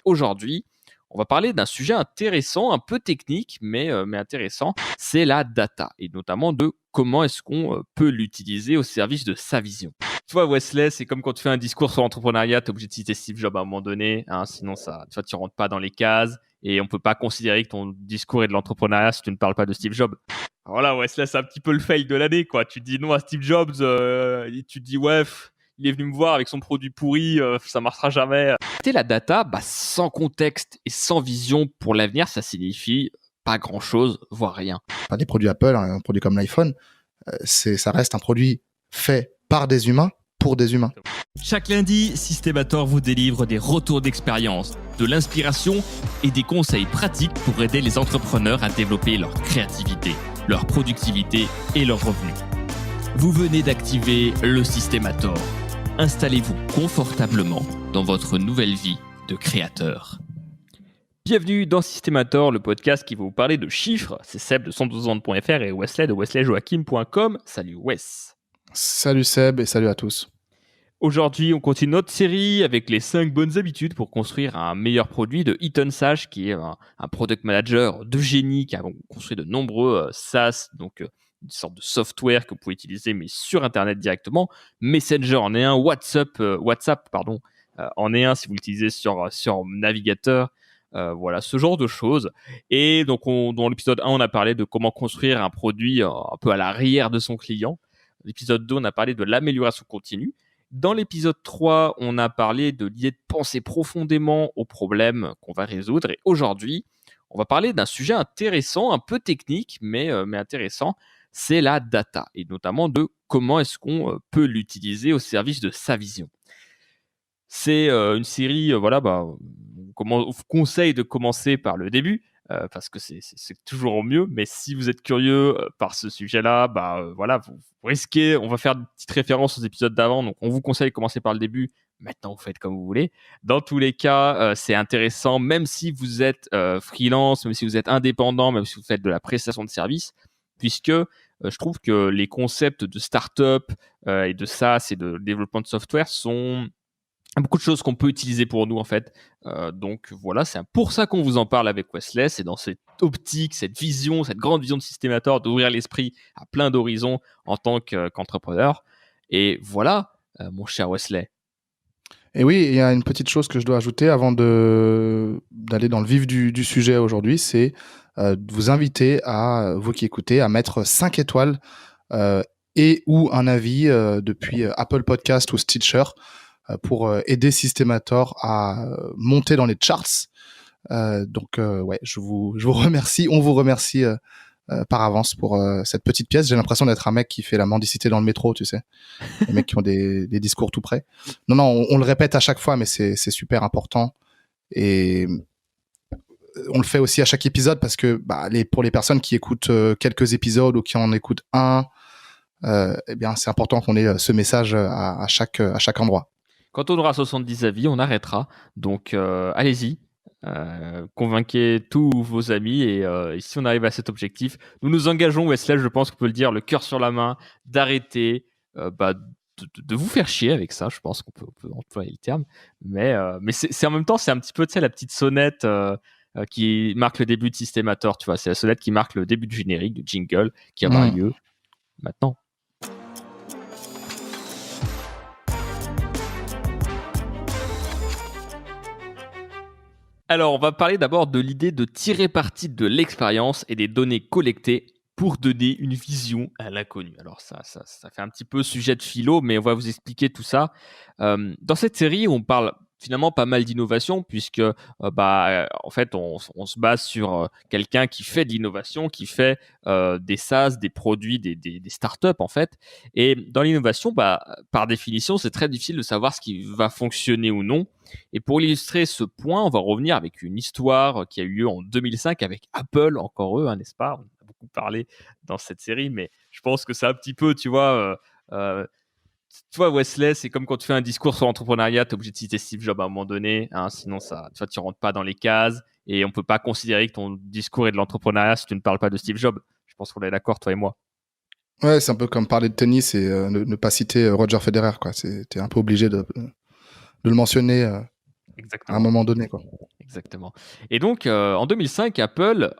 aujourd'hui, on va parler d'un sujet intéressant, un peu technique, mais intéressant. C'est la data, et notamment de comment est-ce qu'on peut l'utiliser au service de sa vision. Tu vois, Wesley, c'est comme quand tu fais un discours sur l'entrepreneuriat, tu es obligé de citer Steve Jobs à un moment donné, hein, sinon tu rentres pas dans les cases, et on peut pas considérer que ton discours est de l'entrepreneuriat si tu ne parles pas de Steve Jobs. Alors là, Wesley, c'est un petit peu le fail de l'année, quoi. Tu dis non à Steve Jobs, et tu te dis ouais, il est venu me voir avec son produit pourri, ça marchera jamais. La data, sans contexte et sans vision pour l'avenir, ça signifie pas grand-chose, voire rien. Des produits Apple, un produit comme l'iPhone, ça reste un produit fait par des humains pour des humains. Chaque lundi, Systemator vous délivre des retours d'expérience, de l'inspiration et des conseils pratiques pour aider les entrepreneurs à développer leur créativité, leur productivité et leurs revenus. Vous venez d'activer le Systemator. Installez-vous confortablement dans votre nouvelle vie de créateur. Bienvenue dans Systemator, le podcast qui va vous parler de chiffres. C'est Seb de 112ans.fr et Wesley de wesleyjoachim.com. Salut Wes. Salut Seb et salut à tous. Aujourd'hui, on continue notre série avec les 5 bonnes habitudes pour construire un meilleur produit de Ethan Sage, qui est un product manager de génie qui a construit de nombreux SaaS, donc une sorte de software que vous pouvez utiliser mais sur Internet directement. Messenger en est un, WhatsApp en est un si vous l'utilisez sur navigateur. Voilà, ce genre de choses. Et donc, dans l'épisode 1, on a parlé de comment construire un produit un peu à l'arrière de son client. L'épisode 2, on a parlé de l'amélioration continue. Dans l'épisode 3, on a parlé de l'idée de penser profondément aux problèmes qu'on va résoudre. Et aujourd'hui, on va parler d'un sujet intéressant, un peu technique, mais intéressant. C'est la data, et notamment de comment est-ce qu'on peut l'utiliser au service de sa vision. C'est une série, on vous conseille de commencer par le début, parce que c'est toujours mieux. Mais si vous êtes curieux par ce sujet-là, vous risquez. On va faire une petite référence aux épisodes d'avant, donc on vous conseille de commencer par le début. Maintenant, vous faites comme vous voulez. Dans tous les cas, c'est intéressant, même si vous êtes freelance, même si vous êtes indépendant, même si vous faites de la prestation de service, puisque je trouve que les concepts de start-up et de SaaS et de développement de software sont beaucoup de choses qu'on peut utiliser pour nous en fait. Donc voilà, c'est pour ça qu'on vous en parle avec Wesley. C'est dans cette optique, cette vision, cette grande vision de Systemator d'ouvrir l'esprit à plein d'horizons en tant qu'entrepreneur. Et voilà, mon cher Wesley. Et oui, il y a une petite chose que je dois ajouter avant d'aller dans le vif du sujet aujourd'hui, c'est de vous inviter, vous qui écoutez, à mettre 5 étoiles et ou un avis depuis Apple Podcast ou Stitcher pour aider Systemator à monter dans les charts. Je vous remercie, on vous remercie par avance pour cette petite pièce. J'ai l'impression d'être un mec qui fait la mendicité dans le métro, tu sais. Les mecs qui ont des discours tout près. Non, on le répète à chaque fois, mais c'est super important. Et on le fait aussi à chaque épisode parce que pour les personnes qui écoutent quelques épisodes ou qui en écoutent un, c'est important qu'on ait ce message à chaque endroit. Quand on aura 70 avis, on arrêtera. Donc allez-y. Convainquez tous vos amis et si on arrive à cet objectif, nous nous engageons, Wesley, je pense qu'on peut le dire, le cœur sur la main, d'arrêter de vous faire chier avec ça. Je pense qu'on peut employer le terme, mais c'est en même temps, c'est un petit peu, tu sais, la petite sonnette qui marque le début de Systemator, tu vois, c'est la sonnette qui marque le début du générique, du jingle qui aura lieu maintenant. Alors, on va parler d'abord de l'idée de tirer parti de l'expérience et des données collectées pour donner une vision à l'inconnu. Alors ça fait un petit peu sujet de philo, mais on va vous expliquer tout ça. Dans cette série, on parle finalement pas mal d'innovation, puisque en fait, on se base sur quelqu'un qui fait de l'innovation, qui fait des SaaS, des produits, des startups en fait. Et dans l'innovation, par définition, c'est très difficile de savoir ce qui va fonctionner ou non. Et pour illustrer ce point, on va revenir avec une histoire qui a eu lieu en 2005 avec Apple, encore eux, n'est-ce pas ? On a beaucoup parlé dans cette série, mais je pense que c'est un petit peu, tu vois, Wesley, c'est comme quand tu fais un discours sur l'entrepreneuriat, tu es obligé de citer Steve Jobs à un moment donné, sinon tu rentres pas dans les cases et on peut pas considérer que ton discours est de l'entrepreneuriat si tu ne parles pas de Steve Jobs. Je pense qu'on est d'accord, toi et moi. Ouais, c'est un peu comme parler de tennis et ne pas citer Roger Federer, quoi. T'es un peu obligé de le mentionner à un moment donné, quoi. Exactement. Et donc, en 2005, Apple,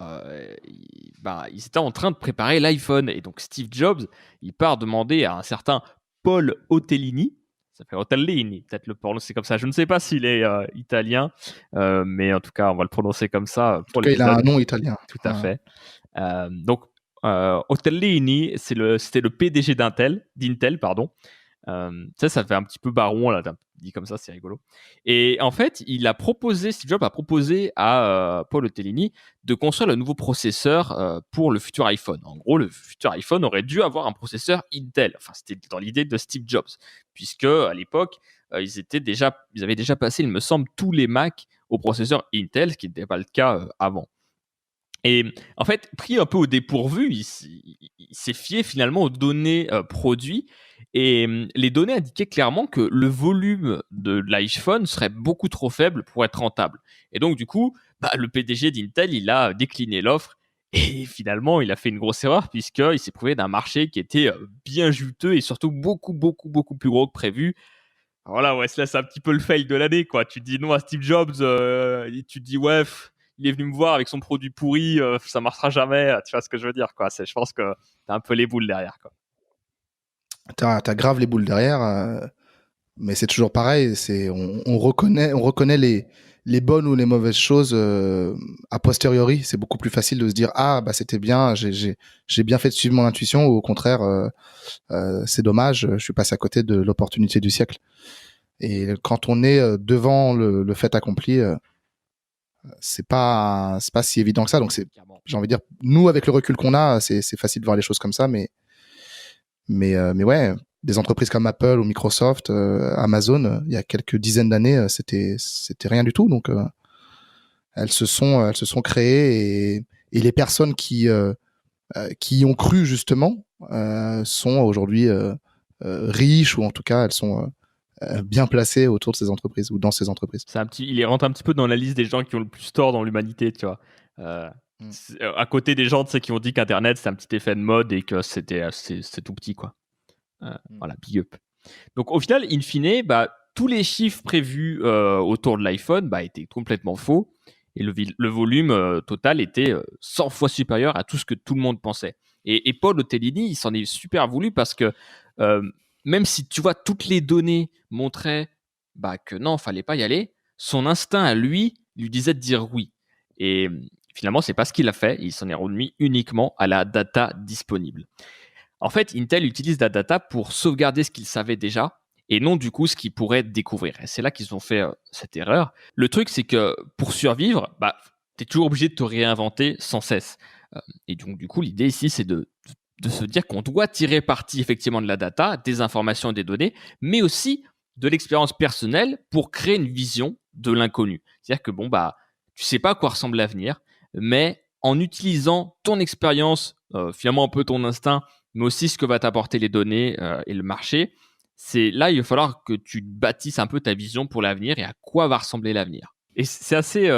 ils étaient en train de préparer l'iPhone. Et donc, Steve Jobs, il part demander à un certain Paul Otellini, ça fait Otellini, peut-être le prononcer comme ça. Je ne sais pas s'il est italien, mais en tout cas, on va le prononcer comme ça En tout pour cas, il a un l'épisode. nom italien. Tout à fait. Donc, Otellini, c'était le PDG d'Intel, pardon. Ça fait un petit peu baron, là, dit comme ça, c'est rigolo. Et en fait, Steve Jobs a proposé à Paul Otellini de construire le nouveau processeur pour le futur iPhone. En gros, le futur iPhone aurait dû avoir un processeur Intel. Enfin, c'était dans l'idée de Steve Jobs, puisque à l'époque, ils avaient déjà passé, il me semble, tous les Mac au processeur Intel, ce qui n'était pas le cas avant. Et en fait, pris un peu au dépourvu, il s'est fié finalement aux données produits. Et les données indiquaient clairement que le volume de l'iPhone serait beaucoup trop faible pour être rentable. Et donc, du coup, le PDG d'Intel, il a décliné l'offre. Et finalement, il a fait une grosse erreur puisqu'il s'est prouvé d'un marché qui était bien juteux et surtout beaucoup, beaucoup, beaucoup plus gros que prévu. Voilà, ouais, c'est un petit peu le fail de l'année, quoi. Tu dis non à Steve Jobs, et tu te dis, ouais, il est venu me voir avec son produit pourri, ça marchera jamais. Tu vois ce que je veux dire, quoi. Je pense que t'as un peu les boules derrière, quoi. T'as grave les boules derrière, mais c'est toujours pareil. On reconnaît les bonnes ou les mauvaises choses a posteriori. C'est beaucoup plus facile de se dire ah bah c'était bien, j'ai bien fait de suivre mon intuition, ou au contraire c'est dommage, je suis passé à côté de l'opportunité du siècle. Et quand on est devant le fait accompli, c'est pas si évident que ça. Donc j'ai envie de dire, nous avec le recul qu'on a, c'est facile de voir les choses comme ça, mais ouais, des entreprises comme Apple ou Microsoft, Amazon, il y a quelques dizaines d'années, c'était rien du tout. Donc elles se sont créées, et les personnes qui y ont cru justement sont aujourd'hui riches, ou en tout cas elles sont bien placées autour de ces entreprises ou dans ces entreprises. Il rentre un petit peu dans la liste des gens qui ont le plus tort dans l'humanité, tu vois. À côté des gens, tu sais, qui ont dit qu'Internet c'est un petit effet de mode et que c'est tout petit, quoi. Voilà, big up. Donc au final, in fine, tous les chiffres prévus autour de l'iPhone étaient complètement faux, et le volume total était 100 fois supérieur à tout ce que tout le monde pensait. Et Paul Otellini, il s'en est super voulu parce que même si tu vois toutes les données montraient que non, fallait pas y aller, son instinct à lui disait de dire oui. Et finalement, c'est pas ce qu'il a fait. Il s'en est remis uniquement à la data disponible. En fait, Intel utilise la data pour sauvegarder ce qu'ils savaient déjà et non du coup ce qu'ils pourraient découvrir. Et c'est là qu'ils ont fait cette erreur. Le truc, c'est que pour survivre, tu es toujours obligé de te réinventer sans cesse. Et donc du coup, l'idée ici, c'est de se dire qu'on doit tirer parti effectivement de la data, des informations et des données, mais aussi de l'expérience personnelle pour créer une vision de l'inconnu. C'est-à-dire que tu sais pas à quoi ressemble l'avenir, mais en utilisant ton expérience, finalement un peu ton instinct, mais aussi ce que va t'apporter les données et le marché, c'est là il va falloir que tu bâtisses un peu ta vision pour l'avenir et à quoi va ressembler l'avenir. Et c'est assez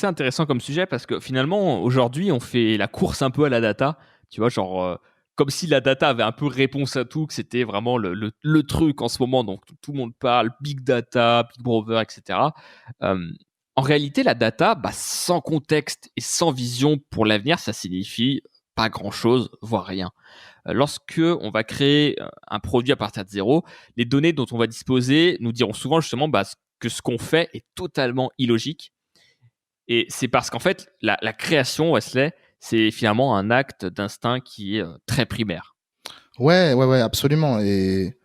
intéressant comme sujet parce que finalement aujourd'hui on fait la course un peu à la data, tu vois, genre comme si la data avait un peu réponse à tout, que c'était vraiment le truc en ce moment, donc tout le monde parle big data, big brother, etc. En réalité, la data, sans contexte et sans vision pour l'avenir, ça signifie pas grand-chose, voire rien. Lorsque on va créer un produit à partir de zéro, les données dont on va disposer nous diront souvent justement que ce qu'on fait est totalement illogique. Et c'est parce qu'en fait, la création, Wesley, c'est finalement un acte d'instinct qui est très primaire. Ouais, absolument. Et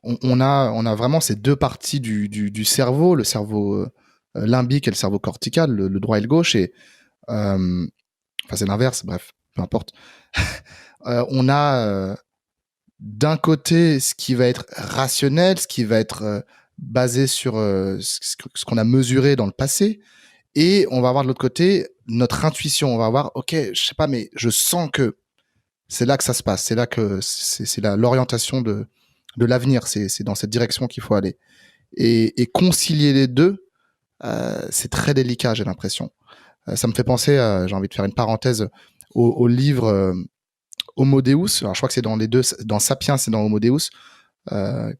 on a vraiment ces deux parties du cerveau, le cerveau limbique et le cerveau cortical, le droit et le gauche. Et enfin, c'est l'inverse, bref, peu importe. On a d'un côté ce qui va être rationnel, ce qui va être basé sur ce qu'on a mesuré dans le passé, et on va avoir de l'autre côté notre intuition. On va avoir, ok, je sais pas, mais je sens que c'est là que ça se passe, c'est là que c'est l'orientation de l'avenir, c'est dans cette direction qu'il faut aller. Et concilier les deux, c'est très délicat, j'ai l'impression. Ça me fait penser, j'ai envie de faire une parenthèse, au livre Homo Deus. Alors je crois que c'est dans les deux, dans Sapiens et dans Homo Deus,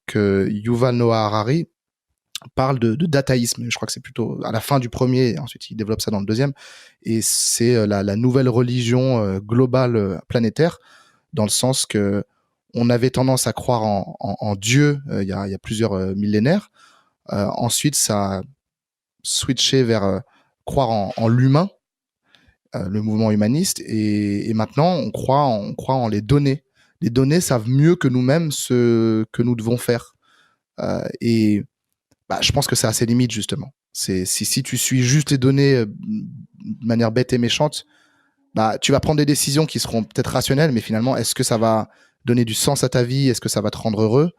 que Yuval Noah Harari parle de dataïsme. Je crois que c'est plutôt à la fin du premier, et ensuite il développe ça dans le deuxième. Et c'est la nouvelle religion globale planétaire, dans le sens que on avait tendance à croire en Dieu il y a plusieurs millénaires. Ensuite, ça a switché vers croire en l'humain, le mouvement humaniste, et maintenant on croit en les données. Les données savent mieux que nous-mêmes ce que nous devons faire. Et je pense que c'est à ses limites, justement. Si tu suis juste les données de manière bête et méchante, tu vas prendre des décisions qui seront peut-être rationnelles, mais finalement, est-ce que ça va donner du sens à ta vie? Est-ce que ça va te rendre heureux?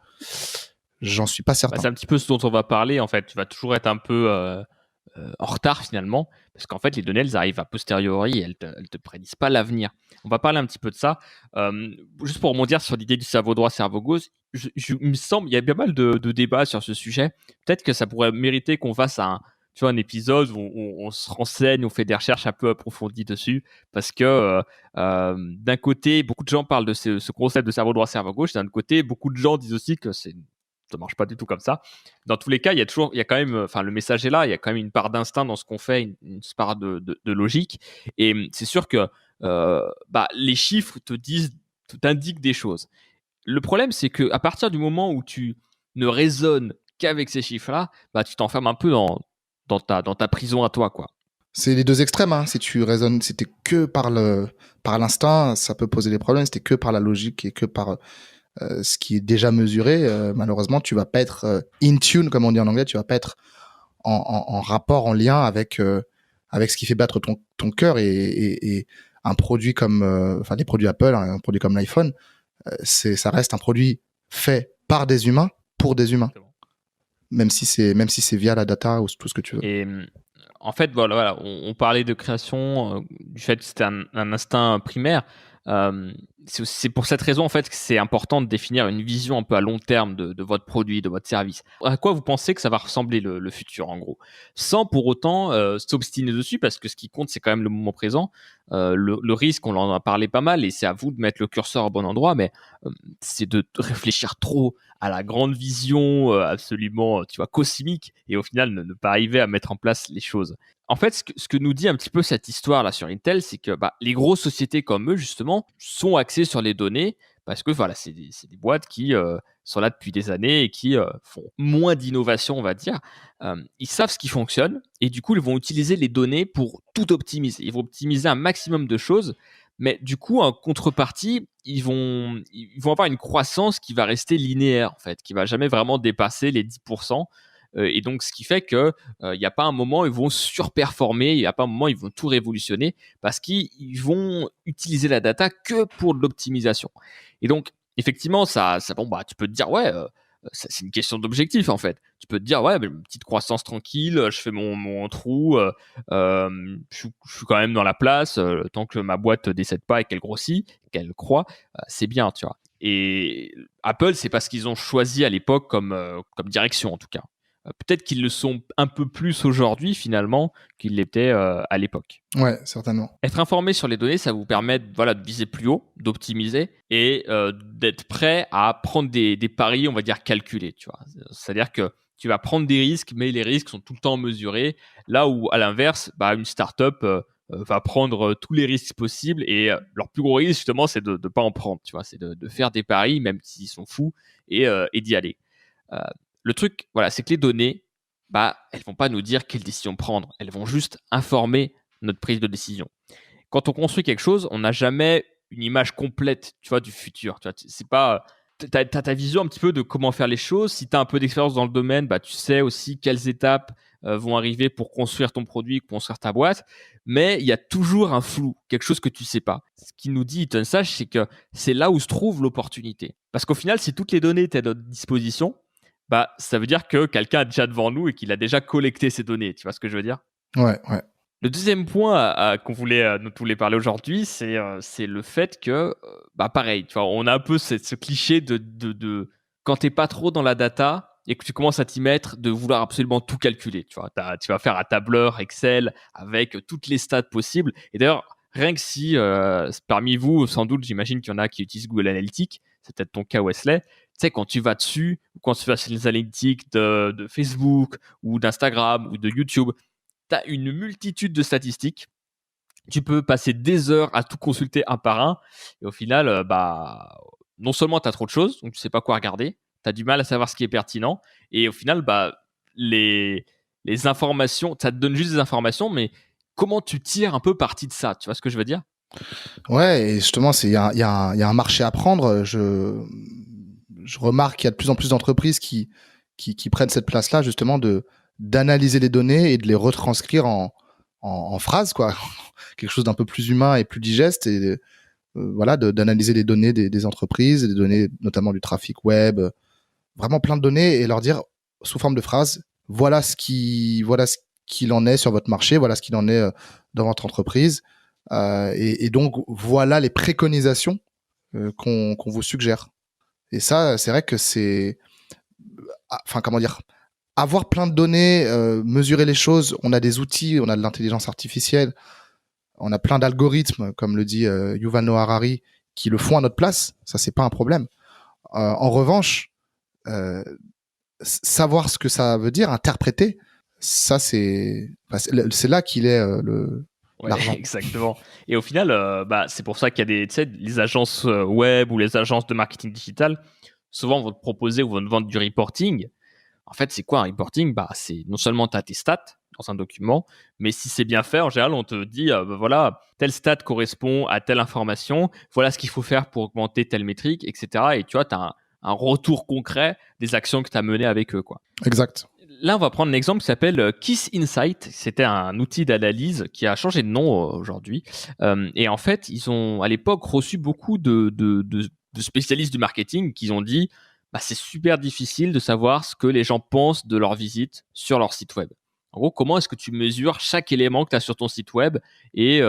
J'en suis pas certain. C'est un petit peu ce dont on va parler, en fait. Tu vas toujours être un peu en retard, finalement, parce qu'en fait, les données, elles arrivent a posteriori et elles te prédisent pas l'avenir. On va parler un petit peu de ça. Juste pour rebondir sur l'idée du cerveau droit, cerveau gauche, il me semble, il y a bien mal de débats sur ce sujet. Peut-être que ça pourrait mériter qu'on fasse un épisode où on se renseigne, on fait des recherches un peu approfondies dessus, parce que d'un côté, beaucoup de gens parlent de ce concept de cerveau droit, cerveau gauche, d'un autre côté, beaucoup de gens disent aussi que ça marche pas du tout comme ça. Dans tous les cas, il y a quand même, enfin, le message est là, il y a quand même une part d'instinct dans ce qu'on fait, une part de logique. Et c'est sûr que les chiffres t'indiquent des choses. Le problème, c'est que à partir du moment où tu ne raisonnes qu'avec ces chiffres-là, tu t'enfermes un peu dans ta prison à toi, quoi. C'est les deux extrêmes, hein. Si tu raisonnes, si t'es que par l'instinct, ça peut poser des problèmes. Si t'es que par la logique et que par ce qui est déjà mesuré, malheureusement, tu vas pas être in tune, comme on dit en anglais, tu vas pas être en rapport, en lien avec ce qui fait battre ton cœur, et un produit comme, les produits Apple, un produit comme l'iPhone, ça reste un produit fait par des humains pour des humains, même si c'est via la data ou tout ce que tu veux. Et en fait, voilà, on parlait de création, du fait que c'était un instinct primaire. C'est pour cette raison, en fait, que c'est important de définir une vision un peu à long terme de votre produit, de votre service. À quoi vous pensez que ça va ressembler le futur, en gros, sans pour autant s'obstiner dessus, parce que ce qui compte, c'est quand même le moment présent. Le risque, on en a parlé pas mal, et c'est à vous de mettre le curseur au bon endroit, mais c'est de réfléchir trop à la grande vision absolument, tu vois, cosmique, et au final ne pas arriver à mettre en place les choses. En fait, ce que nous dit un petit peu cette histoire là sur Intel, c'est que les grosses sociétés comme eux, justement, sont axées sur les données, parce que voilà, c'est des boîtes qui sont là depuis des années et qui font moins d'innovation, on va dire. Ils savent ce qui fonctionne, et du coup, ils vont utiliser les données pour tout optimiser. Ils vont optimiser un maximum de choses, mais du coup, en contrepartie, ils vont avoir une croissance qui va rester linéaire, en fait, qui va jamais vraiment dépasser les 10%. Et donc, ce qui fait que il n'y a pas un moment où ils vont surperformer, il n'y a pas un moment où ils vont tout révolutionner, parce qu'ils vont utiliser la data que pour de l'optimisation. Et donc, effectivement, tu peux te dire, ouais, c'est une question d'objectif, en fait. Tu peux te dire, ouais, une petite croissance tranquille, je fais mon trou, je suis quand même dans la place, tant que ma boîte ne décède pas et qu'elle grossit, qu'elle croît, c'est bien, tu vois. Et Apple, c'est parce qu'ils ont choisi à l'époque comme direction, en tout cas. Peut-être qu'ils le sont un peu plus aujourd'hui, finalement, qu'ils l'étaient à l'époque. Ouais, certainement. Être informé sur les données, ça vous permet de viser plus haut, d'optimiser, et d'être prêt à prendre des paris, on va dire, calculés. Tu vois. C'est-à-dire que tu vas prendre des risques, mais les risques sont tout le temps mesurés. Là où, à l'inverse, une startup va prendre tous les risques possibles, et leur plus gros risque, justement, c'est de ne pas en prendre. Tu vois. C'est de faire des paris, même s'ils sont fous, et d'y aller. Le truc, voilà, c'est que les données, elles vont pas nous dire quelle décision prendre. Elles vont juste informer notre prise de décision. Quand on construit quelque chose, on n'a jamais une image complète, tu vois, du futur. Tu vois, c'est pas, t'as ta vision un petit peu de comment faire les choses. Si tu as un peu d'expérience dans le domaine, tu sais aussi quelles étapes vont arriver pour construire ton produit, construire ta boîte. Mais il y a toujours un flou, quelque chose que tu sais pas. Ce qui nous dit Ethan Sage, c'est que c'est là où se trouve l'opportunité. Parce qu'au final, si toutes les données étaient à notre disposition, ça veut dire que quelqu'un est déjà devant nous et qu'il a déjà collecté ces données. Tu vois ce que je veux dire? Ouais, ouais. Le deuxième point dont on voulait parler aujourd'hui, c'est le fait que, pareil, tu vois, on a un peu ce cliché de quand t'es pas trop dans la data et que tu commences à t'y mettre, de vouloir absolument tout calculer. Tu vois, tu vas faire un tableur Excel avec toutes les stats possibles. Et d'ailleurs, rien que si parmi vous, sans doute, j'imagine qu'il y en a qui utilisent Google Analytics, c'est peut-être ton cas Wesley, tu sais, quand tu vas dessus, ou quand tu vas sur les analytiques de Facebook ou d'Instagram ou de YouTube, tu as une multitude de statistiques. Tu peux passer des heures à tout consulter un par un. Et au final, non seulement tu as trop de choses, donc tu sais pas quoi regarder, tu as du mal à savoir ce qui est pertinent. Et au final, les, les informations, ça te donne juste des informations, mais comment tu tires un peu parti de ça? Tu vois ce que je veux dire? Ouais, et justement, il y a un marché à prendre. Je remarque qu'il y a de plus en plus d'entreprises qui prennent cette place-là, justement, d'analyser les données et de les retranscrire en phrases, quoi. Quelque chose d'un peu plus humain et plus digeste. Et voilà, d'analyser les données des entreprises, des données notamment du trafic web, vraiment plein de données, et leur dire sous forme de phrases, voilà ce qu'il en est sur votre marché, voilà ce qu'il en est dans votre entreprise. Et donc, voilà les préconisations qu'on vous suggère. Et ça, c'est vrai que enfin, comment dire, avoir plein de données, mesurer les choses. On a des outils, on a de l'intelligence artificielle, on a plein d'algorithmes, comme le dit Yuval Noah Harari, qui le font à notre place. Ça, c'est pas un problème. En revanche, euh, savoir ce que ça veut dire, interpréter, ça, c'est là qu'il est Ouais, l'argent. exactement. Et au final, c'est pour ça qu'il y a tu sais, les agences web ou les agences de marketing digital, souvent vont te proposer ou vont te vendre du reporting. En fait, c'est quoi un reporting? C'est non seulement tu as tes stats dans un document, mais si c'est bien fait, en général, on te dit, voilà, telle stat correspond à telle information, voilà ce qu'il faut faire pour augmenter telle métrique, etc. Et tu vois, tu as un retour concret des actions que tu as menées avec eux, quoi. Exact. Là, on va prendre un exemple qui s'appelle Kiss Insight. C'était un outil d'analyse qui a changé de nom aujourd'hui. Et en fait, ils ont à l'époque reçu beaucoup de spécialistes du marketing qui ont dit c'est super difficile de savoir ce que les gens pensent de leur visite sur leur site web. En gros, comment est-ce que tu mesures chaque élément que tu as sur ton site web et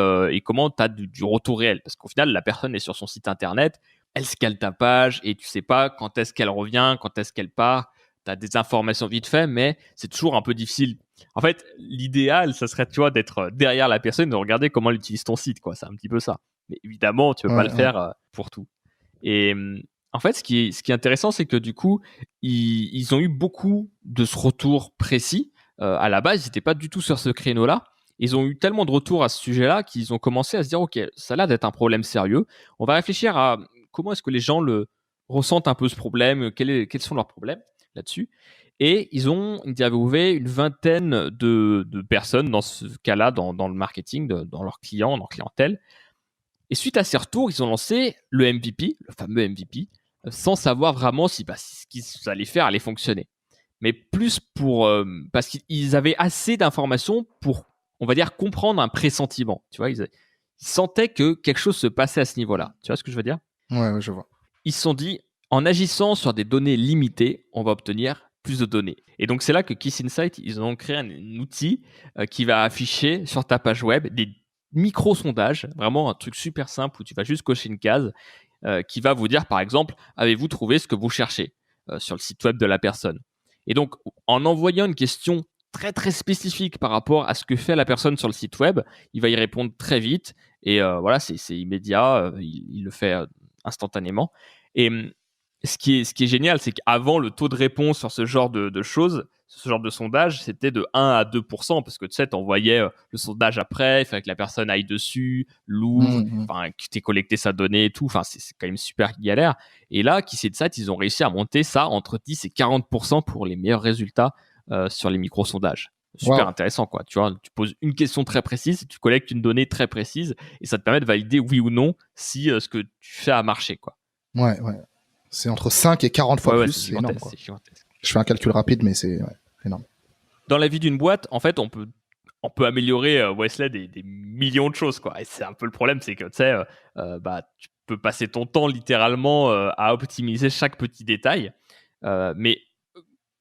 comment tu as du retour réel? Parce qu'au final, la personne est sur son site internet, elle scanne ta page et tu sais pas quand est-ce qu'elle revient, quand est-ce qu'elle part. Tu as des informations vite fait, mais c'est toujours un peu difficile. En fait, l'idéal, ça serait, tu vois, d'être derrière la personne et de regarder comment elle utilise ton site, quoi. C'est un petit peu ça. Mais évidemment, tu peux pas Ouais, le ouais. faire pour tout. Et en fait, ce qui est intéressant, c'est que du coup, ils ont eu beaucoup de ce retour précis. À la base, ils n'étaient pas du tout sur ce créneau-là. Ils ont eu tellement de retours à ce sujet-là qu'ils ont commencé à se dire, OK, ça a l'air d'être un problème sérieux. On va réfléchir à comment est-ce que les gens le ressentent un peu ce problème, quels sont leurs problèmes là-dessus. Et ils ont interviewé une vingtaine de personnes dans ce cas-là, dans le marketing, dans leurs clients, dans leur clientèle. Et suite à ces retours, ils ont lancé le MVP, le fameux MVP, sans savoir vraiment si ce qu'ils allaient faire allait fonctionner. Mais plus parce qu'ils avaient assez d'informations pour, on va dire, comprendre un pressentiment. Tu vois, ils sentaient que quelque chose se passait à ce niveau-là. Tu vois ce que je veux dire? Ouais, ouais, je vois. Ils se sont dit, en agissant sur des données limitées, on va obtenir plus de données. Et donc, c'est là que Kiss Insight, ils ont créé un outil qui va afficher sur ta page web des micro-sondages, vraiment un truc super simple où tu vas juste cocher une case qui va vous dire, par exemple, avez-vous trouvé ce que vous cherchez sur le site web de la personne. Et donc, en envoyant une question très très spécifique par rapport à ce que fait la personne sur le site web, il va y répondre très vite et voilà, c'est immédiat, il le fait instantanément. Et ce qui est génial, c'est qu'avant, le taux de réponse sur ce genre de choses, ce genre de sondage, c'était de 1 à 2%, parce que tu sais, t'envoyais le sondage après, il fallait que la personne aille dessus, l'ouvre, Mmh. enfin, que tu aies collecté sa donnée et tout, enfin, c'est quand même super galère. Et là, qui sait de ça, ils ont réussi à monter ça entre 10 et 40% pour les meilleurs résultats sur les micro-sondages. Super Waouh. intéressant, quoi. Tu vois, tu poses une question très précise, tu collectes une donnée très précise, et ça te permet de valider oui ou non si ce que tu fais a marché, quoi. Ouais, ouais. C'est entre 5 et 40 fois Ouais, plus, c'est c'est énorme, gigantesque, quoi. c'est gigantesque. Je fais un calcul rapide, mais c'est ouais, énorme. Dans la vie d'une boîte, en fait, on peut améliorer Wesley des millions de choses, quoi. Et c'est un peu le problème, c'est que tu sais, tu peux passer ton temps littéralement à optimiser chaque petit détail. Mais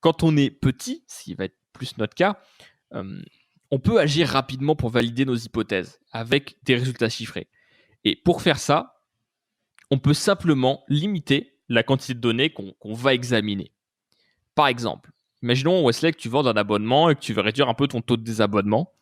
quand on est petit, ce qui va être plus notre cas, euh, on peut agir rapidement pour valider nos hypothèses avec des résultats chiffrés. Et pour faire ça, on peut simplement limiter la quantité de données qu'on va examiner. Par exemple, imaginons, Wesley, que tu vends un abonnement et que tu veux réduire un peu ton taux de désabonnement.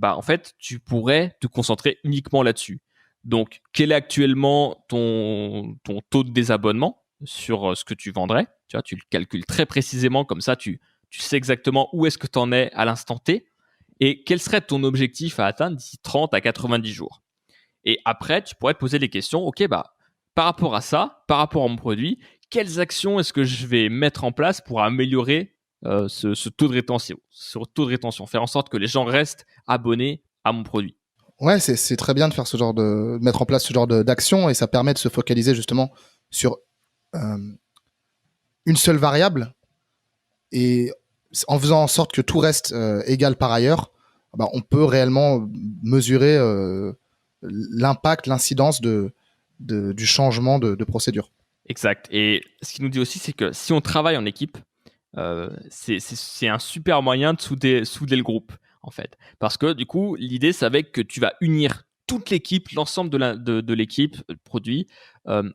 En fait, tu pourrais te concentrer uniquement là-dessus. Donc, quel est actuellement ton taux de désabonnement? sur ce que tu vendrais. Tu vois, tu le calcules très précisément, comme ça, tu sais exactement où est-ce que tu en es à l'instant T et quel serait ton objectif à atteindre d'ici 30 à 90 jours. Et après, tu pourrais te poser des questions. OK, par rapport à ça, par rapport à mon produit, quelles actions est-ce que je vais mettre en place pour améliorer ce taux de rétention, faire en sorte que les gens restent abonnés à mon produit. Ouais, c'est très bien de faire de mettre en place ce genre d'action, et ça permet de se focaliser justement sur une seule variable, et en faisant en sorte que tout reste égal par ailleurs, on peut réellement mesurer l'impact, l'incidence du changement de procédure. Exact. Et ce qu'il nous dit aussi, c'est que si on travaille en équipe, c'est un super moyen de souder le groupe, en fait. Parce que du coup, l'idée, c'est avec que tu vas unir toute l'équipe, l'ensemble de l'équipe produit,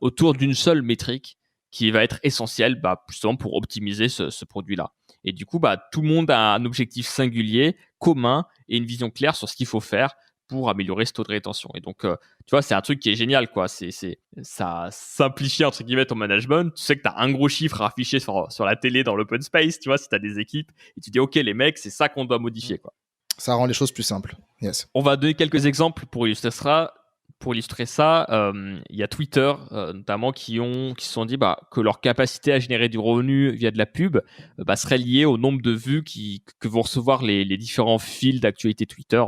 autour d'une seule métrique qui va être essentielle justement pour optimiser ce produit-là. Et du coup, tout le monde a un objectif singulier, commun, et une vision claire sur ce qu'il faut faire pour améliorer ce taux de rétention. Et donc, tu vois, c'est un truc qui est génial, quoi. Ça simplifie, entre guillemets, ton management. Tu sais que tu as un gros chiffre à afficher sur la télé dans l'open space, tu vois, si tu as des équipes, et tu dis, OK, les mecs, c'est ça qu'on doit modifier, quoi. Ça rend les choses plus simples. Yes. On va donner quelques exemples pour illustrer ça. Il y a Twitter, notamment, qui se sont dit que leur capacité à générer du revenu via de la pub serait liée au nombre de vues que vont recevoir les différents fils d'actualité Twitter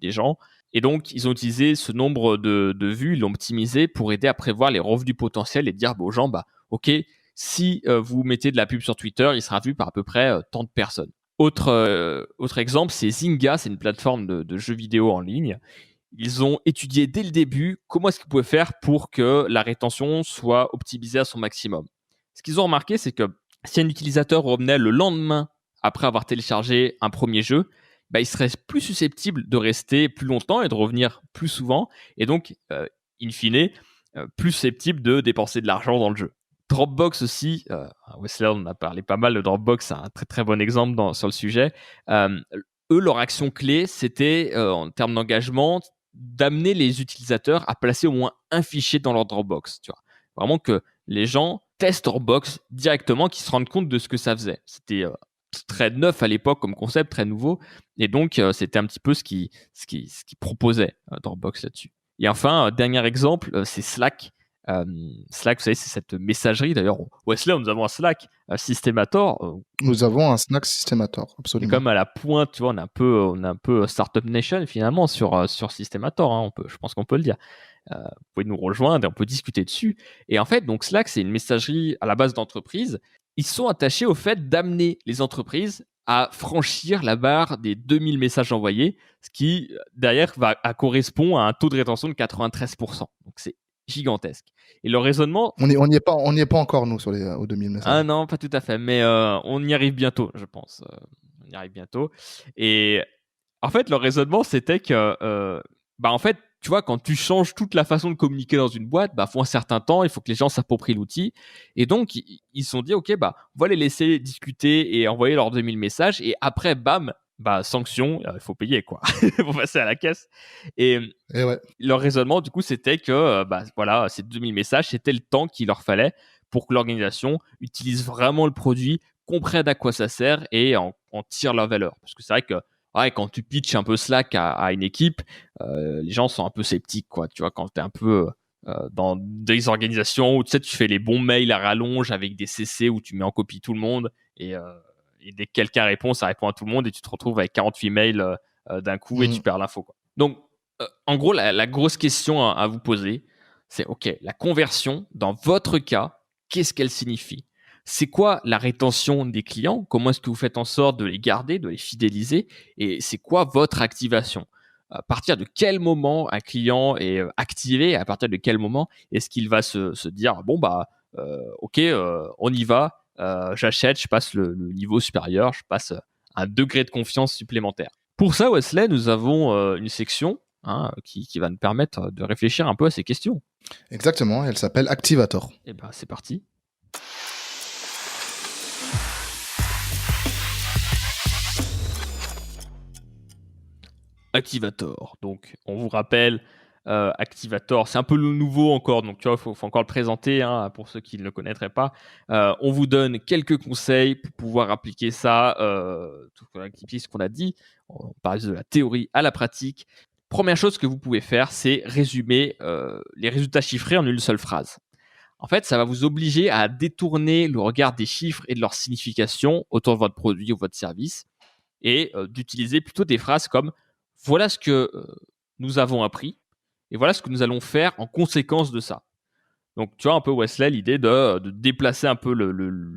des gens. Et donc, ils ont utilisé ce nombre de vues, ils l'ont optimisé pour aider à prévoir les revenus potentiels et dire aux gens, OK, si vous mettez de la pub sur Twitter, il sera vu par à peu près tant de personnes. Autre exemple, c'est Zynga, c'est une plateforme de jeux vidéo en ligne. Ils ont étudié dès le début comment est-ce qu'ils pouvaient faire pour que la rétention soit optimisée à son maximum. Ce qu'ils ont remarqué, c'est que si un utilisateur revenait le lendemain après avoir téléchargé un premier jeu, il serait plus susceptible de rester plus longtemps et de revenir plus souvent, et donc, in fine, plus susceptible de dépenser de l'argent dans le jeu. Dropbox aussi, Wesley, on a parlé pas mal de Dropbox, c'est un très très bon exemple sur le sujet. Eux, leur action clé, c'était, en termes d'engagement, d'amener les utilisateurs à placer au moins un fichier dans leur Dropbox. Tu vois. Vraiment que les gens testent Dropbox directement, qu'ils se rendent compte de ce que ça faisait. C'était très neuf à l'époque comme concept, très nouveau. Et donc, c'était un petit peu ce qui proposait Dropbox là-dessus. Et enfin, dernier exemple, c'est Slack. Slack, vous savez, c'est cette messagerie. D'ailleurs, Wesley, nous avons un Slack, Systemator. Nous avons un Slack Systemator, absolument. C'est comme à la pointe, tu vois, on est un peu Startup Nation finalement sur Systemator. Hein, je pense qu'on peut le dire. Vous pouvez nous rejoindre et on peut discuter dessus. Et en fait, donc Slack, c'est une messagerie à la base d'entreprise. Ils sont attachés au fait d'amener les entreprises à franchir la barre des 2000 messages envoyés, ce qui, derrière, correspond à un taux de rétention de 93%. Donc, c'est gigantesque. Et le raisonnement... On n'y est pas encore, nous, aux 2000 messages. Ah non, pas tout à fait, mais on y arrive bientôt, je pense. On y arrive bientôt. Et en fait, le raisonnement, c'était que, en fait, tu vois, quand tu changes toute la façon de communiquer dans une boîte, faut un certain temps, il faut que les gens s'approprient l'outil. Et donc, ils se sont dit, OK, on va les laisser discuter et envoyer leurs 2000 messages. Et après, bam, sanction, il faut payer, quoi. Il faut passer à la caisse. Et ouais. Leur raisonnement, du coup, c'était que, voilà, ces 2000 messages, c'était le temps qu'il leur fallait pour que l'organisation utilise vraiment le produit, comprenne à quoi ça sert et en tire leur valeur. Parce que c'est vrai que quand tu pitches un peu Slack à une équipe, les gens sont un peu sceptiques, quoi. Tu vois, quand tu es un peu dans des organisations où tu sais, tu fais les bons mails à rallonge avec des CC où tu mets en copie tout le monde et dès que quelqu'un répond, ça répond à tout le monde et tu te retrouves avec 48 mails d'un coup et tu perds l'info, quoi. Donc, en gros, la grosse question à vous poser, c'est OK, la conversion, dans votre cas, qu'est-ce qu'elle signifie? C'est quoi la rétention des clients? Comment est-ce que vous faites en sorte de les garder, de les fidéliser? Et c'est quoi votre activation? À partir de quel moment un client est activé? À partir de quel moment est-ce qu'il va se dire bon OK, on y va, j'achète, je passe le niveau supérieur, je passe un degré de confiance supplémentaire. Pour ça, Wesley, nous avons une section qui va nous permettre de réfléchir un peu à ces questions. Exactement, elle s'appelle Activator. Et c'est parti. Activator. Donc, on vous rappelle, Activator, c'est un peu le nouveau encore, donc tu vois, faut encore le présenter hein, pour ceux qui ne le connaîtraient pas. On vous donne quelques conseils pour pouvoir appliquer ça, tout ce qu'on a dit. On parle de la théorie à la pratique. Première chose que vous pouvez faire, c'est résumer les résultats chiffrés en une seule phrase. En fait, ça va vous obliger à détourner le regard des chiffres et de leur signification autour de votre produit ou votre service et d'utiliser plutôt des phrases comme « Voilà ce que nous avons appris et voilà ce que nous allons faire en conséquence de ça ». Donc, tu vois un peu, Wesley, l'idée de déplacer un peu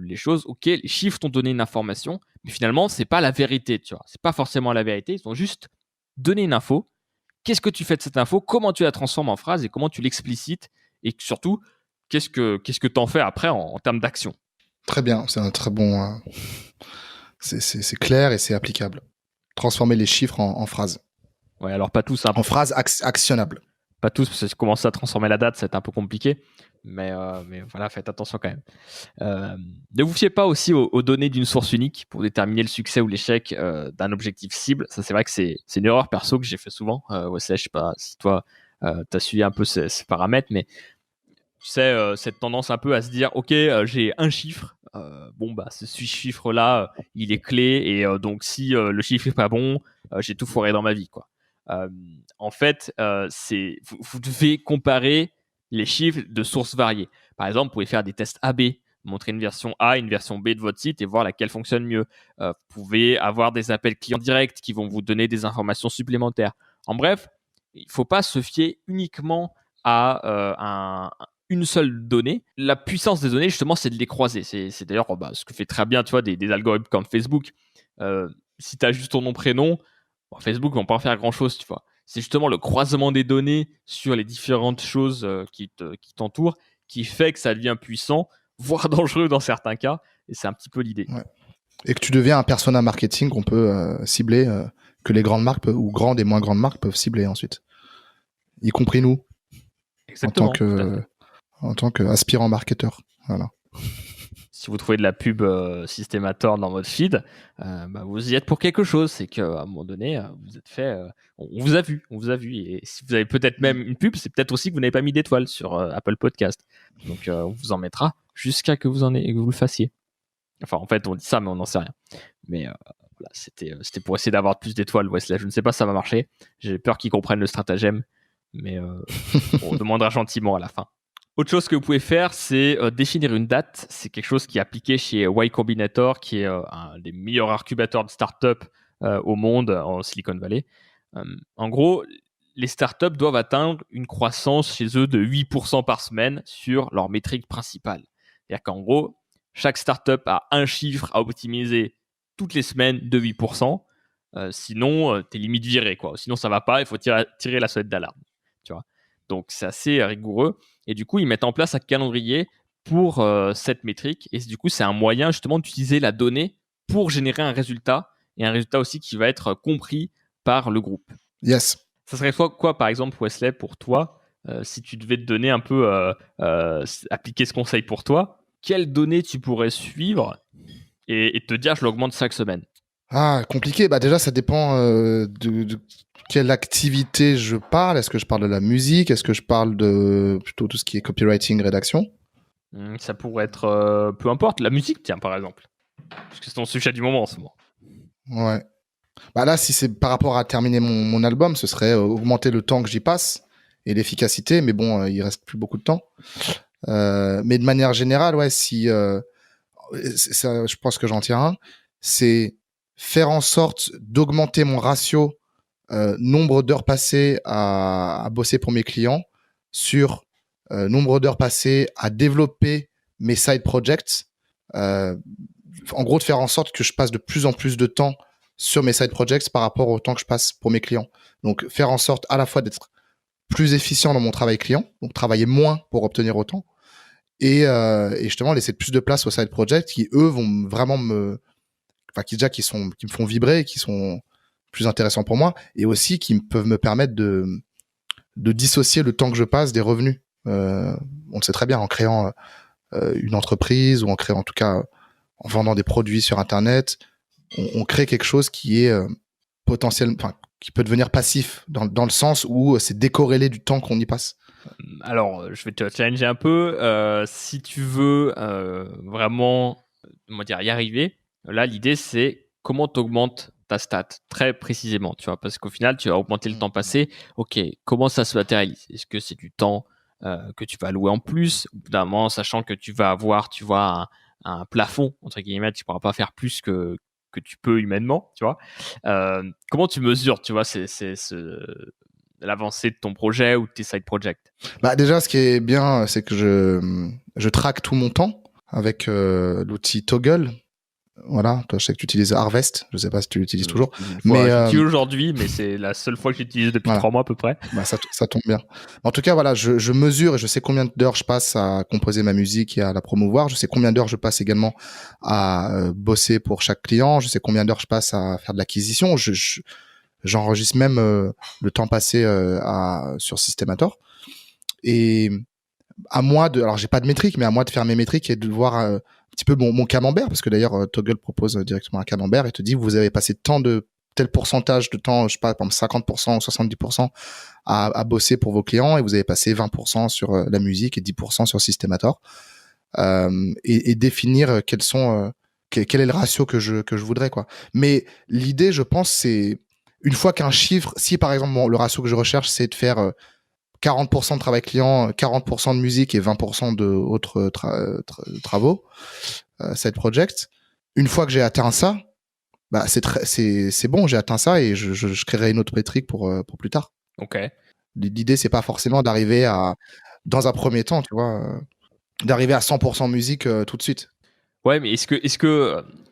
les choses. Ok, les chiffres t'ont donné une information, mais finalement, c'est pas la vérité, tu vois. C'est pas forcément la vérité. Ils ont juste donné une info. Qu'est-ce que tu fais de cette info? Comment tu la transformes en phrase et comment tu l'explicites? Et surtout, qu'est-ce que t'en fais après en termes d'action? Très bien, c'est un très bon. C'est clair et c'est applicable. Transformer les chiffres en phrases. Ouais, alors pas tous. Hein, en phrases actionnables. Pas tous, parce que si vous commencez à transformer la date, c'est un peu compliqué. Mais voilà, faites attention quand même. Ne vous fiez pas aussi aux données d'une source unique pour déterminer le succès ou l'échec d'un objectif cible. Ça, c'est vrai que c'est une erreur perso que j'ai fait souvent. Wesley, je sais pas si toi, tu as suivi un peu ces paramètres, mais tu sais, cette tendance un peu à se dire, OK, j'ai un chiffre. Bon, bah, ce chiffre-là, il est clé. Et donc, si le chiffre n'est pas bon, j'ai tout foiré dans ma vie, quoi. En fait, vous devez comparer les chiffres de sources variées. Par exemple, vous pouvez faire des tests A/B, montrer une version A, une version B de votre site et voir laquelle fonctionne mieux. Vous pouvez avoir des appels clients directs qui vont vous donner des informations supplémentaires. En bref, il ne faut pas se fier uniquement à une seule donnée. La puissance des données, justement, c'est de les croiser. C'est d'ailleurs ce que fait très bien, tu vois, des algorithmes comme Facebook. Si tu as juste ton nom, prénom, Facebook ne va pas faire grand-chose, tu vois. C'est justement le croisement des données sur les différentes choses qui t'entourent qui fait que ça devient puissant, voire dangereux dans certains cas. Et c'est un petit peu l'idée. Ouais. Et que tu deviens un persona marketing qu'on peut cibler, que les grandes marques ou grandes et moins grandes marques peuvent cibler ensuite. Y compris nous. Exactement. En tant qu'aspirant marketeur. Voilà. Si vous trouvez de la pub Systemator dans votre feed, vous y êtes pour quelque chose. C'est qu'à un moment donné, vous êtes fait. On vous a vu. Et si vous avez peut-être même une pub, c'est peut-être aussi que vous n'avez pas mis d'étoiles sur Apple Podcast. Donc, on vous en mettra jusqu'à que vous le fassiez. Enfin, en fait, on dit ça, mais on n'en sait rien. Mais voilà, c'était pour essayer d'avoir plus d'étoiles, Wesley. Je ne sais pas si ça va marcher. J'ai peur qu'ils comprennent le stratagème, mais on demandera gentiment à la fin. Autre chose que vous pouvez faire, c'est définir une date. C'est quelque chose qui est appliqué chez Y Combinator, qui est un des meilleurs incubateurs de start-up au monde, en Silicon Valley. En gros, les startups doivent atteindre une croissance chez eux de 8% par semaine sur leur métrique principale. C'est-à-dire qu'en gros, chaque startup a un chiffre à optimiser toutes les semaines de 8%. Sinon, t'es limite viré, quoi. Sinon, ça va pas. Il faut tirer la sonnette d'alarme. Tu vois. Donc, c'est assez rigoureux. Et du coup, ils mettent en place un calendrier pour cette métrique. Et du coup, c'est un moyen justement d'utiliser la donnée pour générer un résultat. Et un résultat aussi qui va être compris par le groupe. Yes. Ça serait quoi, par exemple, Wesley, pour toi, si tu devais te donner un peu, appliquer ce conseil pour toi, quelles données tu pourrais suivre et te dire je l'augmente chaque semaine? Ah, compliqué. Bah déjà, ça dépend de quelle activité je parle. Est-ce que je parle de la musique? Est-ce que je parle de plutôt tout ce qui est copywriting, rédaction? Ça pourrait être peu importe. La musique, tiens, par exemple. Parce que c'est ton sujet du moment en ce moment. Ouais. Bah là, si c'est par rapport à terminer mon album, ce serait augmenter le temps que j'y passe et l'efficacité. Mais bon, il reste plus beaucoup de temps. Mais de manière générale, ouais, si ça, je pense que j'en tiens un, c'est faire en sorte d'augmenter mon ratio nombre d'heures passées à bosser pour mes clients sur nombre d'heures passées à développer mes side projects. En gros, de faire en sorte que je passe de plus en plus de temps sur mes side projects par rapport au temps que je passe pour mes clients. Donc, faire en sorte à la fois d'être plus efficient dans mon travail client, donc travailler moins pour obtenir autant, et justement laisser plus de place aux side projects qui, eux, vont vraiment qui me font vibrer et qui sont plus intéressants pour moi, et aussi qui peuvent me permettre de dissocier le temps que je passe des revenus. On le sait très bien, en créant une entreprise, ou en créant, en tout cas, en vendant des produits sur Internet, on crée quelque chose qui est qui peut devenir passif dans le sens où c'est décorrélé du temps qu'on y passe? Alors, je vais te challenger un peu. Si tu veux vraiment, comment dire, y arriver, là, l'idée, c'est comment tu augmentes ta stat très précisément, tu vois, parce qu'au final, tu vas augmenter le temps passé. Ok, comment ça se matérialise? Est-ce que c'est du temps que tu vas allouer en plus, au bout d'un moment, sachant que tu vas avoir, tu vois, un plafond, entre guillemets, tu pourras pas faire plus que tu peux humainement, tu vois. Comment tu mesures, tu vois, l'avancée de ton projet ou de tes side projects? Bah déjà, ce qui est bien, c'est que je traque tout mon temps avec l'outil Toggle. Voilà, toi, je sais que tu utilises Harvest. Je sais pas si tu l'utilises toujours, J'utilise une fois, mais j'utilise aujourd'hui, mais c'est la seule fois que j'utilise depuis voilà. 3 mois à peu près. Bah ça tombe bien. En tout cas, voilà, je mesure et je sais combien d'heures je passe à composer ma musique et à la promouvoir. Je sais combien d'heures je passe également à bosser pour chaque client. Je sais combien d'heures je passe à faire de l'acquisition. J'enregistre même le temps passé sur Systemator. Et à moi alors j'ai pas de métrique, mais à moi de faire mes métriques et de voir un petit peu mon camembert, parce que d'ailleurs Toggle propose directement un camembert et te dit vous avez passé tant de tel pourcentage de temps, je sais pas, par exemple 50% ou 70% à bosser pour vos clients et vous avez passé 20% sur la musique et 10% sur Systemator. Et définir quel est le ratio que je voudrais, quoi. Mais l'idée, je pense, c'est une fois qu'un chiffre, si par exemple le ratio que je recherche, c'est de faire 40% de travail client, 40% de musique et 20% de autres travaux, side project. Une fois que j'ai atteint ça, bah c'est bon, j'ai atteint ça et je créerai une autre métrique pour plus tard. Ok. L'idée, c'est pas forcément d'arriver dans un premier temps, tu vois, d'arriver à 100% musique tout de suite. Ouais, mais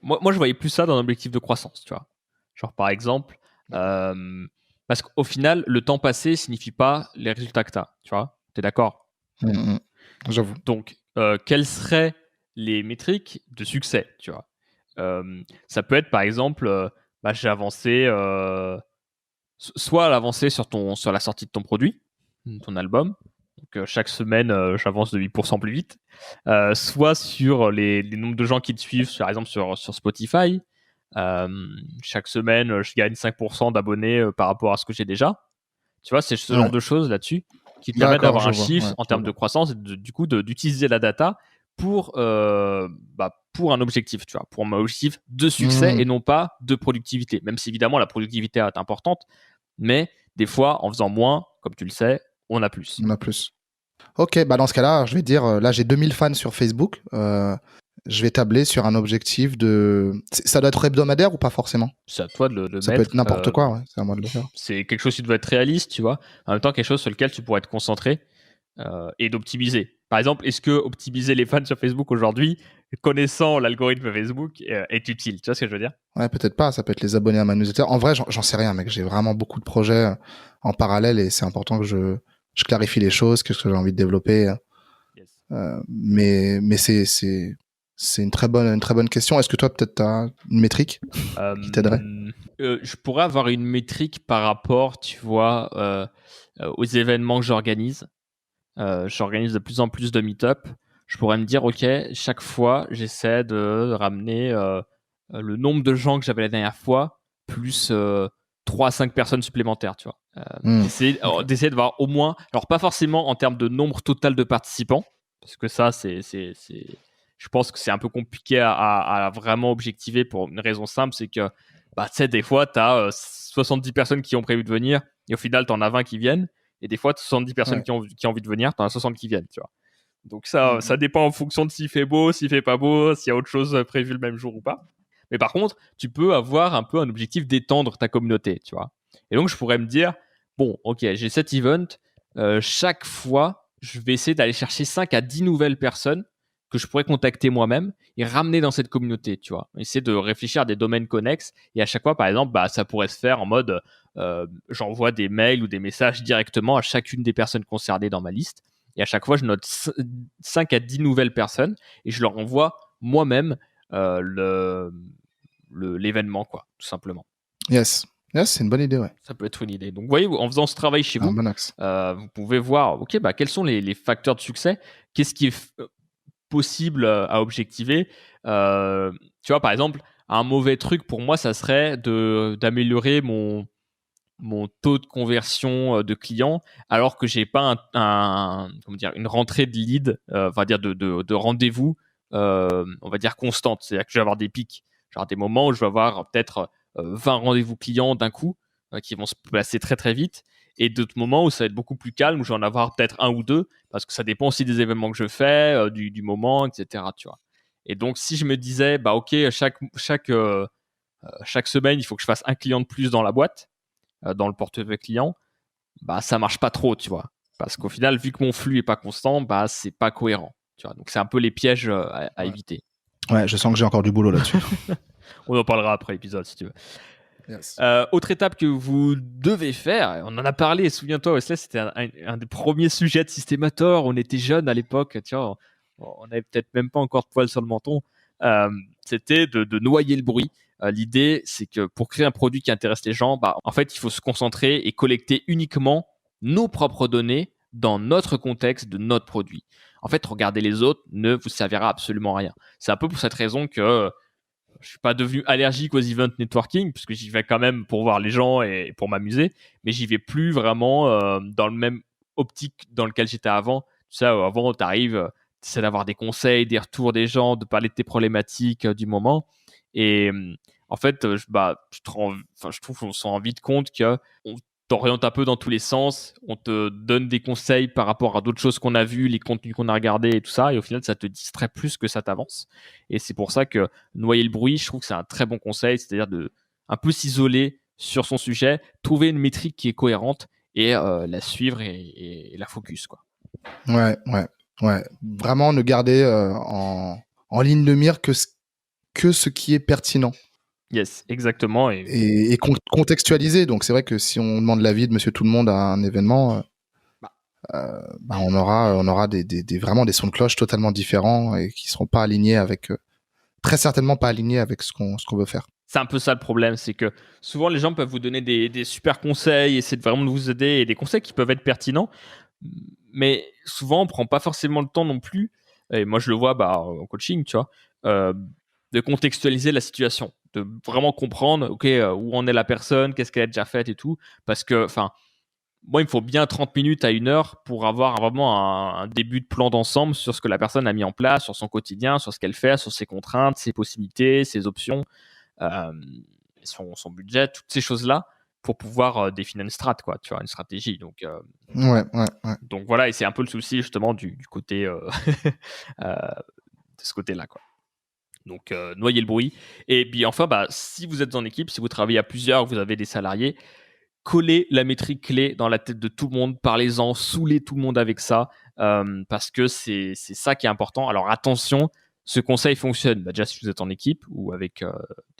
moi, je voyais plus ça dans un objectif de croissance, tu vois. Genre, par exemple, parce qu'au final, le temps passé signifie pas les résultats que tu as, tu vois. Tu es d'accord? J'avoue. Donc, quelles seraient les métriques de succès, tu vois? Ça peut être, par exemple, j'ai avancé, soit à l'avancée sur la sortie de ton produit, ton album. Donc, chaque semaine, j'avance de 8% plus vite. Soit sur les nombres de gens qui te suivent, par exemple sur Spotify. Chaque semaine, je gagne 5% d'abonnés par rapport à ce que j'ai déjà. Tu vois, c'est ce genre Ouais. de choses là-dessus qui te permettent D'accord, d'avoir je un vois. chiffre Ouais, en je termes de vois. croissance et du coup d'utiliser la data pour un objectif, tu vois, pour un objectif de succès Mmh. et non pas de productivité. Même si évidemment la productivité est importante, mais des fois, en faisant moins, comme tu le sais, on a plus. On a plus. Ok, bah dans ce cas-là, je vais dire, là j'ai 2000 fans sur Facebook. Je vais tabler sur un objectif ça doit être hebdomadaire ou pas forcément? C'est à toi de le Ça peut être mettre. n'importe quoi, ouais. C'est à moi de le faire. C'est quelque chose qui doit être réaliste, tu vois. En même temps, quelque chose sur lequel tu pourrais te concentrer et d'optimiser. Par exemple, est-ce que optimiser les fans sur Facebook aujourd'hui, connaissant l'algorithme Facebook, est utile? Tu vois ce que je veux dire? Ouais, peut-être pas. Ça peut être les abonnés à ma newsletter. En vrai, j'en sais rien, mec. J'ai vraiment beaucoup de projets en parallèle et c'est important que je clarifie les choses, qu'est-ce que j'ai envie de développer. Yes. Mais c'est une très bonne question. Est-ce que toi, peut-être, t'as une métrique qui t'aiderait? Je pourrais avoir une métrique par rapport, tu vois, aux événements que j'organise. J'organise de plus en plus de meet-up. Je pourrais me dire, OK, chaque fois, j'essaie de ramener le nombre de gens que j'avais la dernière fois, plus 3 à 5 personnes supplémentaires, tu vois. Ok. D'essayer de voir au moins, alors pas forcément en termes de nombre total de participants, parce que ça, je pense que c'est un peu compliqué à vraiment objectiver pour une raison simple, c'est que, bah, tu sais, des fois, tu as 70 personnes qui ont prévu de venir, et au final, tu en as 20 qui viennent. Et des fois, 70 personnes Ouais. qui ont envie de venir, t'en as 60 qui viennent, tu vois. Donc ça dépend en fonction de s'il fait beau, s'il fait pas beau, s'il y a autre chose prévu le même jour ou pas. Mais par contre, tu peux avoir un peu un objectif d'étendre ta communauté, tu vois. Et donc, je pourrais me dire, bon, ok, j'ai cet event, chaque fois, je vais essayer d'aller chercher 5 à 10 nouvelles personnes que je pourrais contacter moi-même et ramener dans cette communauté, tu vois. Essayer de réfléchir à des domaines connexes. Et à chaque fois, par exemple, bah, ça pourrait se faire en mode, j'envoie des mails ou des messages directement à chacune des personnes concernées dans ma liste. Et à chaque fois, je note 5 à 10 nouvelles personnes et je leur envoie moi-même l'événement, quoi, tout simplement. Yes. Yes, c'est une bonne idée, ouais. Ça peut être une idée. Donc, vous voyez, en faisant ce travail chez Un vous, bon axe. vous pouvez voir, ok, bah, quels sont les facteurs de succès, qu'est-ce qui est possible à objectiver. Tu vois, par exemple, un mauvais truc pour moi, ça serait d'améliorer mon taux de conversion de clients, alors que j'ai pas comment dire, une rentrée de lead, on va dire de rendez-vous, on va dire constante. C'est-à-dire que je vais avoir des pics, genre des moments où je vais avoir peut-être 20 rendez-vous clients d'un coup qui vont se placer très très vite, et d'autres moments où ça va être beaucoup plus calme, où je vais en avoir peut-être un ou deux, parce que ça dépend aussi des événements que je fais, du moment, etc. Tu vois. Et donc si je me disais, bah ok, chaque semaine, il faut que je fasse un client de plus dans la boîte, dans le portefeuille client, bah ça marche pas trop, tu vois. Parce qu'au final, vu que mon flux est pas constant, bah c'est pas cohérent. Tu vois. Donc c'est un peu les pièges à Ouais. éviter. Ouais, je sens que j'ai encore du boulot là-dessus. On en parlera après l'épisode si tu veux. Yes. Autre étape que vous devez faire, on en a parlé, souviens-toi Wesley, c'était un des premiers sujets de Systémator, on était jeunes à l'époque, tu vois, on avait peut-être même pas encore de poils sur le menton, c'était de noyer le bruit. L'idée, c'est que pour créer un produit qui intéresse les gens, bah, en fait, il faut se concentrer et collecter uniquement nos propres données dans notre contexte de notre produit. En fait, regarder les autres ne vous servira absolument à rien. C'est un peu pour cette raison que je suis pas devenu allergique aux event networking, puisque j'y vais quand même pour voir les gens et pour m'amuser, mais j'y vais plus vraiment dans le même optique dans lequel j'étais avant. Tu sais, avant, tu arrives, tu essaies d'avoir des conseils, des retours des gens, de parler de tes problématiques du moment. Et en fait, je trouve qu'on se rend vite compte que on t'oriente un peu dans tous les sens, on te donne des conseils par rapport à d'autres choses qu'on a vues, les contenus qu'on a regardés et tout ça, et au final, ça te distrait plus que ça t'avance. Et c'est pour ça que noyer le bruit, je trouve que c'est un très bon conseil, c'est-à-dire de un peu s'isoler sur son sujet, trouver une métrique qui est cohérente et la suivre et la focus, quoi. Ouais, ouais, ouais. Vraiment ne garder en ligne de mire que ce qui est pertinent Yes, exactement. et contextualisé. Donc c'est vrai que si on demande l'avis de Monsieur Tout le Monde à un événement, Bah, bah, on aura vraiment des sons de cloche totalement différents et qui seront pas alignés avec très certainement pas alignés avec ce qu'on veut faire. c'est un peu ça le problème, c'est que souvent les gens peuvent vous donner des super conseils, essayer de vraiment vous aider, et des conseils qui peuvent être pertinents, mais souvent on prend pas forcément le temps non plus, et moi je le vois en coaching, tu vois, euh, de contextualiser la situation, de vraiment comprendre, ok, où en est la personne, qu'est-ce qu'elle a déjà fait et tout, parce que, enfin, moi il me faut bien 30 minutes à 1 heure pour avoir vraiment un début de plan d'ensemble sur ce que la personne a mis en place, sur son quotidien, sur ce qu'elle fait, sur ses contraintes, ses possibilités, ses options, euh, son budget, toutes ces choses-là, pour pouvoir définir une strat, quoi, tu vois, une stratégie. Ouais, ouais, ouais. Donc voilà, et c'est un peu le souci justement du côté de ce côté-là, quoi. Donc noyer le bruit. Et puis enfin, bah, si vous êtes en équipe, si vous travaillez à plusieurs, vous avez des salariés, collez la métrique clé dans la tête de tout le monde, parlez-en, saoulez tout le monde avec ça, parce que c'est ça qui est important. Alors attention, ce conseil fonctionne déjà si vous êtes en équipe ou avec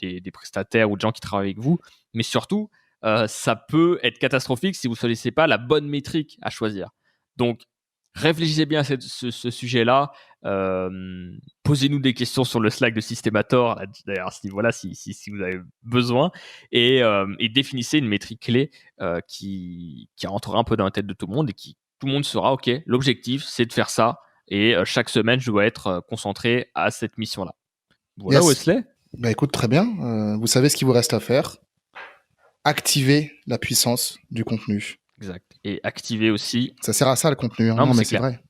des prestataires ou des gens qui travaillent avec vous, mais surtout, ça peut être catastrophique si vous ne choisissez pas la bonne métrique à choisir. Donc, réfléchissez bien à ce sujet-là. Posez-nous des questions sur le Slack de Systemator, d'ailleurs, à ce niveau-là, si vous avez besoin, et définissez une métrique clé qui rentrera un peu dans la tête de tout le monde et qui tout le monde saura, ok, l'objectif c'est de faire ça et chaque semaine je dois être concentré à cette mission-là. Voilà Yes. Wesley. Bah écoute, très bien. Vous savez ce qu'il vous reste à faire. Activer la puissance du contenu. Exact. Et activer aussi. Ça sert à ça le contenu. Hein. Non, Non, mais mais c'est c'est clair. vrai.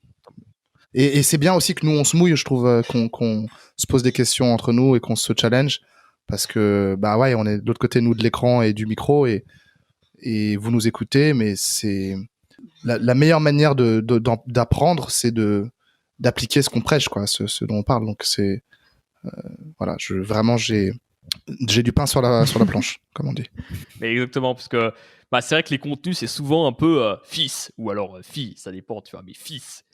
Et c'est bien aussi que nous on se mouille, je trouve, qu'on se pose des questions entre nous et qu'on se challenge, parce que bah ouais, on est de l'autre côté nous de l'écran et du micro et vous nous écoutez, mais c'est la meilleure manière d'apprendre, c'est d'appliquer ce qu'on prêche, quoi, ce dont on parle. Donc c'est voilà, vraiment j'ai du pain sur la planche, comme on dit. Mais exactement, parce que bah, c'est vrai que les contenus, c'est souvent un peu fils, ou alors fille, ça dépend, tu vois, mais fils,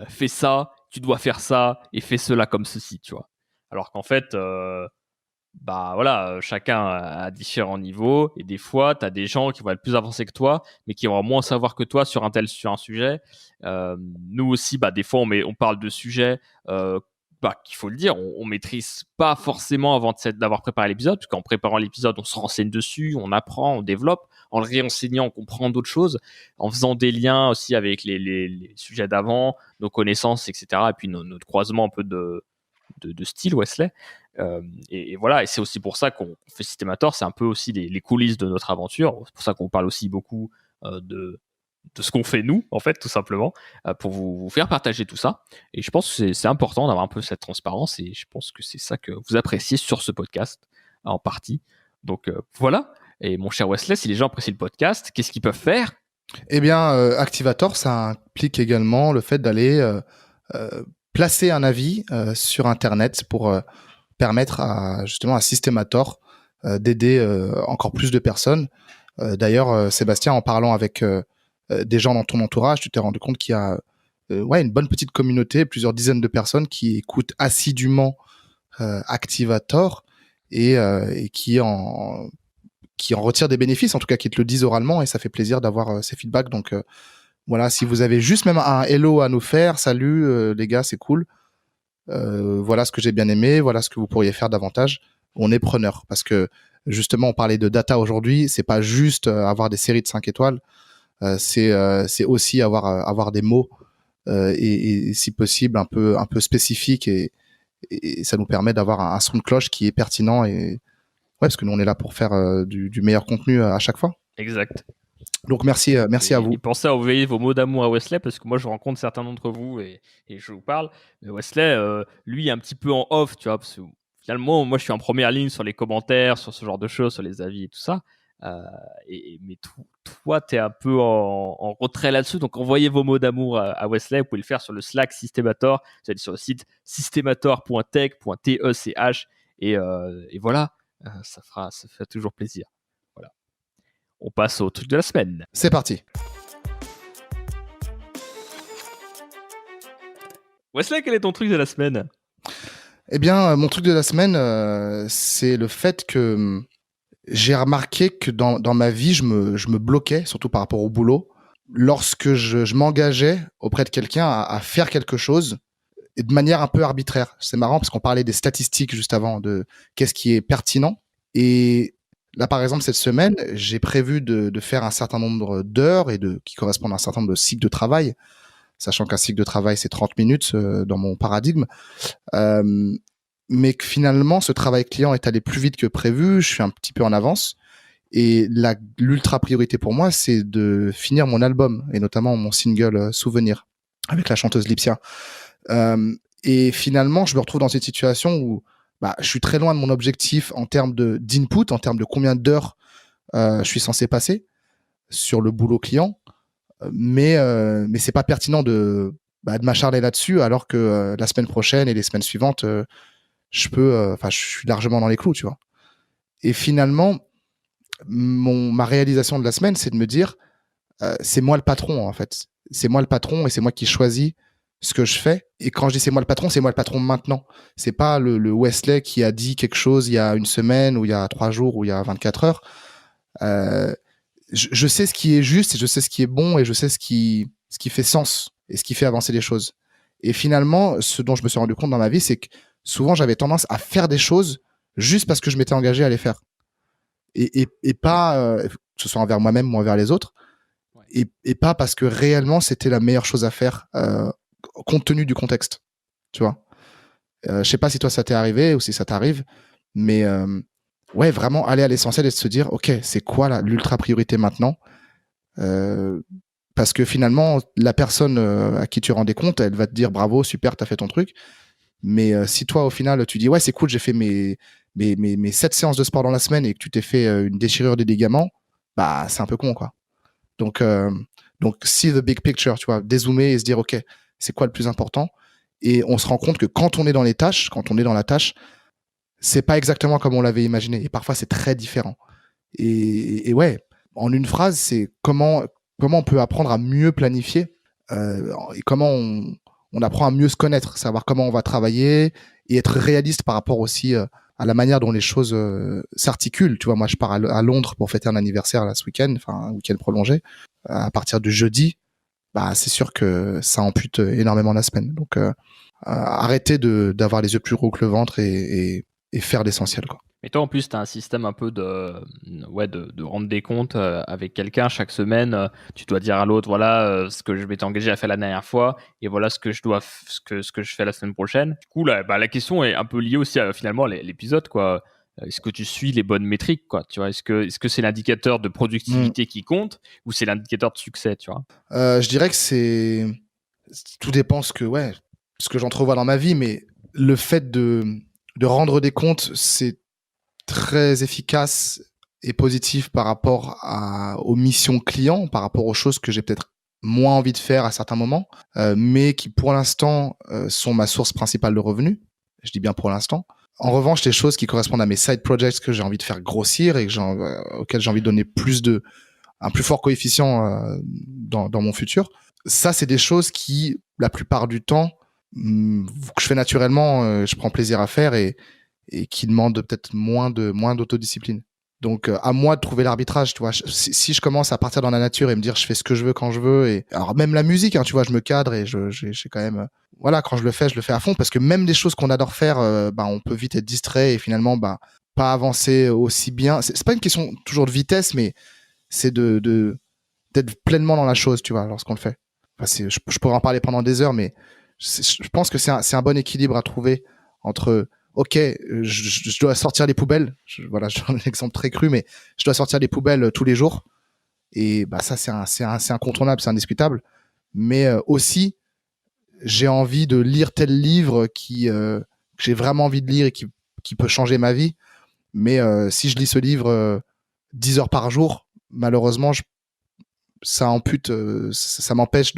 fais ça, tu dois faire ça, et fais cela comme ceci, tu vois. Alors qu'en fait, bah voilà, chacun a différents niveaux, et des fois, tu as des gens qui vont être plus avancés que toi, mais qui vont moins savoir que toi sur un sujet. Nous aussi, bah, des fois, on parle de sujets bah, qu'il faut le dire, on maîtrise pas forcément avant d'avoir préparé l'épisode, parce qu'en préparant l'épisode, on se renseigne dessus, on apprend, on développe. En le réenseignant, on comprend d'autres choses, en faisant des liens aussi avec les sujets d'avant, nos connaissances, etc. Et puis notre croisement un peu de style Wesley. Et voilà, et c'est aussi pour ça qu'on fait Systemator, c'est un peu aussi les coulisses de notre aventure. C'est pour ça qu'on parle aussi beaucoup de ce qu'on fait nous, en fait, tout simplement, pour vous faire partager tout ça. Et je pense que c'est important d'avoir un peu cette transparence, et je pense que c'est ça que vous appréciez sur ce podcast, en partie. Donc voilà. Et mon cher Wesley, si les gens apprécient le podcast, qu'est-ce qu'ils peuvent faire? Eh bien, Activator, ça implique également le fait d'aller placer un avis sur Internet pour permettre justement à Systemator d'aider encore plus de personnes. D'ailleurs, Sébastien, en parlant avec des gens dans ton entourage, tu t'es rendu compte qu'il y a une bonne petite communauté, plusieurs dizaines de personnes qui écoutent assidûment Activator et qui en retirent des bénéfices, en tout cas qui te le disent oralement, et ça fait plaisir d'avoir ces feedbacks. Donc voilà, si vous avez juste même un hello à nous faire, salut les gars, c'est cool. Voilà ce que j'ai bien aimé, voilà ce que vous pourriez faire davantage. On est preneur, parce que justement, on parlait de data aujourd'hui, c'est pas juste avoir des séries de 5 étoiles, c'est aussi avoir des mots et si possible un peu spécifiques, et ça nous permet d'avoir un son de cloche qui est pertinent, et parce que nous on est là pour faire du meilleur contenu à chaque fois. Exact. Donc merci à vous. Et pensez à envoyer vos mots d'amour à Wesley, parce que moi je rencontre certains d'entre vous et je vous parle. Mais Wesley, lui, est un petit peu en off, tu vois, parce que finalement, moi je suis en première ligne sur les commentaires, sur ce genre de choses, sur les avis et tout ça. Mais toi, t'es un peu en retrait là-dessus. Donc envoyez vos mots d'amour à Wesley. Vous pouvez le faire sur le Slack Systemator. Vous allez sur le site systemator.tech. Et voilà, ça fait toujours plaisir. Voilà. On passe au truc de la semaine. C'est parti. Wesley, quel est ton truc de la semaine? Eh bien, mon truc de la semaine, c'est le fait que j'ai remarqué que dans ma vie, je me bloquais, surtout par rapport au boulot, lorsque je m'engageais auprès de quelqu'un à faire quelque chose, et de manière un peu arbitraire. C'est marrant parce qu'on parlait des statistiques juste avant, de qu'est-ce qui est pertinent. Et là, par exemple, cette semaine, j'ai prévu de faire un certain nombre d'heures qui correspondent à un certain nombre de cycles de travail, sachant qu'un cycle de travail, c'est 30 minutes dans mon paradigme. Mais que finalement, ce travail client est allé plus vite que prévu. Je suis un petit peu en avance. Et l'ultra priorité pour moi, c'est de finir mon album, et notamment mon single Souvenir, avec la chanteuse Lipsia. Et finalement, je me retrouve dans cette situation où je suis très loin de mon objectif en termes d'input, en termes de combien d'heures je suis censé passer sur le boulot client. Mais c'est pas pertinent de m'acharner là-dessus, alors que la semaine prochaine et les semaines suivantes, je suis largement dans les clous, tu vois. Et finalement, ma réalisation de la semaine, c'est de me dire, c'est moi le patron, en fait. C'est moi le patron, et c'est moi qui choisis ce que je fais. Et quand je dis c'est moi le patron maintenant. C'est pas le Wesley qui a dit quelque chose il y a une semaine, ou il y a 3 jours, ou il y a 24 heures. Je sais ce qui est juste, et je sais ce qui est bon, et je sais ce qui fait sens, et ce qui fait avancer les choses. Et finalement, ce dont je me suis rendu compte dans ma vie, c'est que souvent j'avais tendance à faire des choses juste parce que je m'étais engagé à les faire. Et pas, que ce soit envers moi-même ou envers les autres, et pas parce que réellement c'était la meilleure chose à faire, compte tenu du contexte, tu vois. Je sais pas si toi ça t'est arrivé ou si ça t'arrive, mais vraiment aller à l'essentiel et de se dire, ok, c'est quoi l'ultra priorité maintenant, parce que finalement la personne à qui tu rendais compte, elle va te dire bravo, super, t'as fait ton truc. Mais si toi au final tu dis ouais, c'est cool, j'ai fait mes 7 séances de sport dans la semaine, et que tu t'es fait une déchirure des ligaments, c'est un peu con, quoi. Donc see the big picture, tu vois, dézoomer et se dire ok, c'est quoi le plus important. Et on se rend compte que quand on est dans la tâche, c'est pas exactement comme on l'avait imaginé, et parfois c'est très différent. Et ouais, en une phrase, c'est comment on peut apprendre à mieux planifier, et comment on apprend à mieux se connaître, savoir comment on va travailler, et être réaliste par rapport aussi à la manière dont les choses s'articulent. Tu vois, moi je pars à Londres pour fêter un anniversaire là, ce week-end, enfin un week-end prolongé. À partir du jeudi, c'est sûr que ça ampute énormément la semaine. Donc arrêtez d'avoir les yeux plus gros que le ventre, et faire l'essentiel, quoi. Et toi, en plus, tu as un système un peu de rendre des comptes avec quelqu'un chaque semaine. Tu dois dire à l'autre, voilà ce que je m'étais engagé à faire la dernière fois et voilà ce que je fais la semaine prochaine. Du coup, là, la question est un peu liée aussi à finalement l'épisode, quoi. Est-ce que tu suis les bonnes métriques, quoi, tu vois? Est-ce que c'est l'indicateur de Hmm. productivité qui compte ou c'est l'indicateur de succès, tu vois? Je dirais que tout dépend ce que j'entrevois dans ma vie, mais le fait de rendre des comptes, c'est très efficace et positif par rapport aux missions clients, par rapport aux choses que j'ai peut-être moins envie de faire à certains moments, mais qui pour l'instant sont ma source principale de revenus. Je dis bien pour l'instant. En revanche, les choses qui correspondent à mes side projects que j'ai envie de faire grossir et auxquels j'ai envie de donner un plus fort coefficient dans mon futur, ça c'est des choses qui, la plupart du temps, que je fais naturellement, je prends plaisir à faire et qui demandent peut-être moins d'autodiscipline. Donc à moi de trouver l'arbitrage, tu vois. Si je commence à partir dans la nature et me dire je fais ce que je veux quand je veux, et alors même la musique, hein, tu vois, je me cadre et j'ai quand même, voilà, quand je le fais à fond parce que même des choses qu'on adore faire, on peut vite être distrait et finalement pas avancer aussi bien. C'est pas une question toujours de vitesse, mais c'est d'être pleinement dans la chose, tu vois, lorsqu'on le fait. Enfin, je pourrais en parler pendant des heures, mais je pense que c'est un bon équilibre à trouver entre ok, je dois sortir les poubelles. Voilà, je donne un exemple très cru, mais je dois sortir les poubelles tous les jours. Et ça, c'est incontournable, c'est indiscutable. Mais aussi, j'ai envie de lire tel livre que j'ai vraiment envie de lire et qui peut changer ma vie. Mais si je lis ce livre 10 heures par jour, malheureusement, ça ampute, ça m'empêche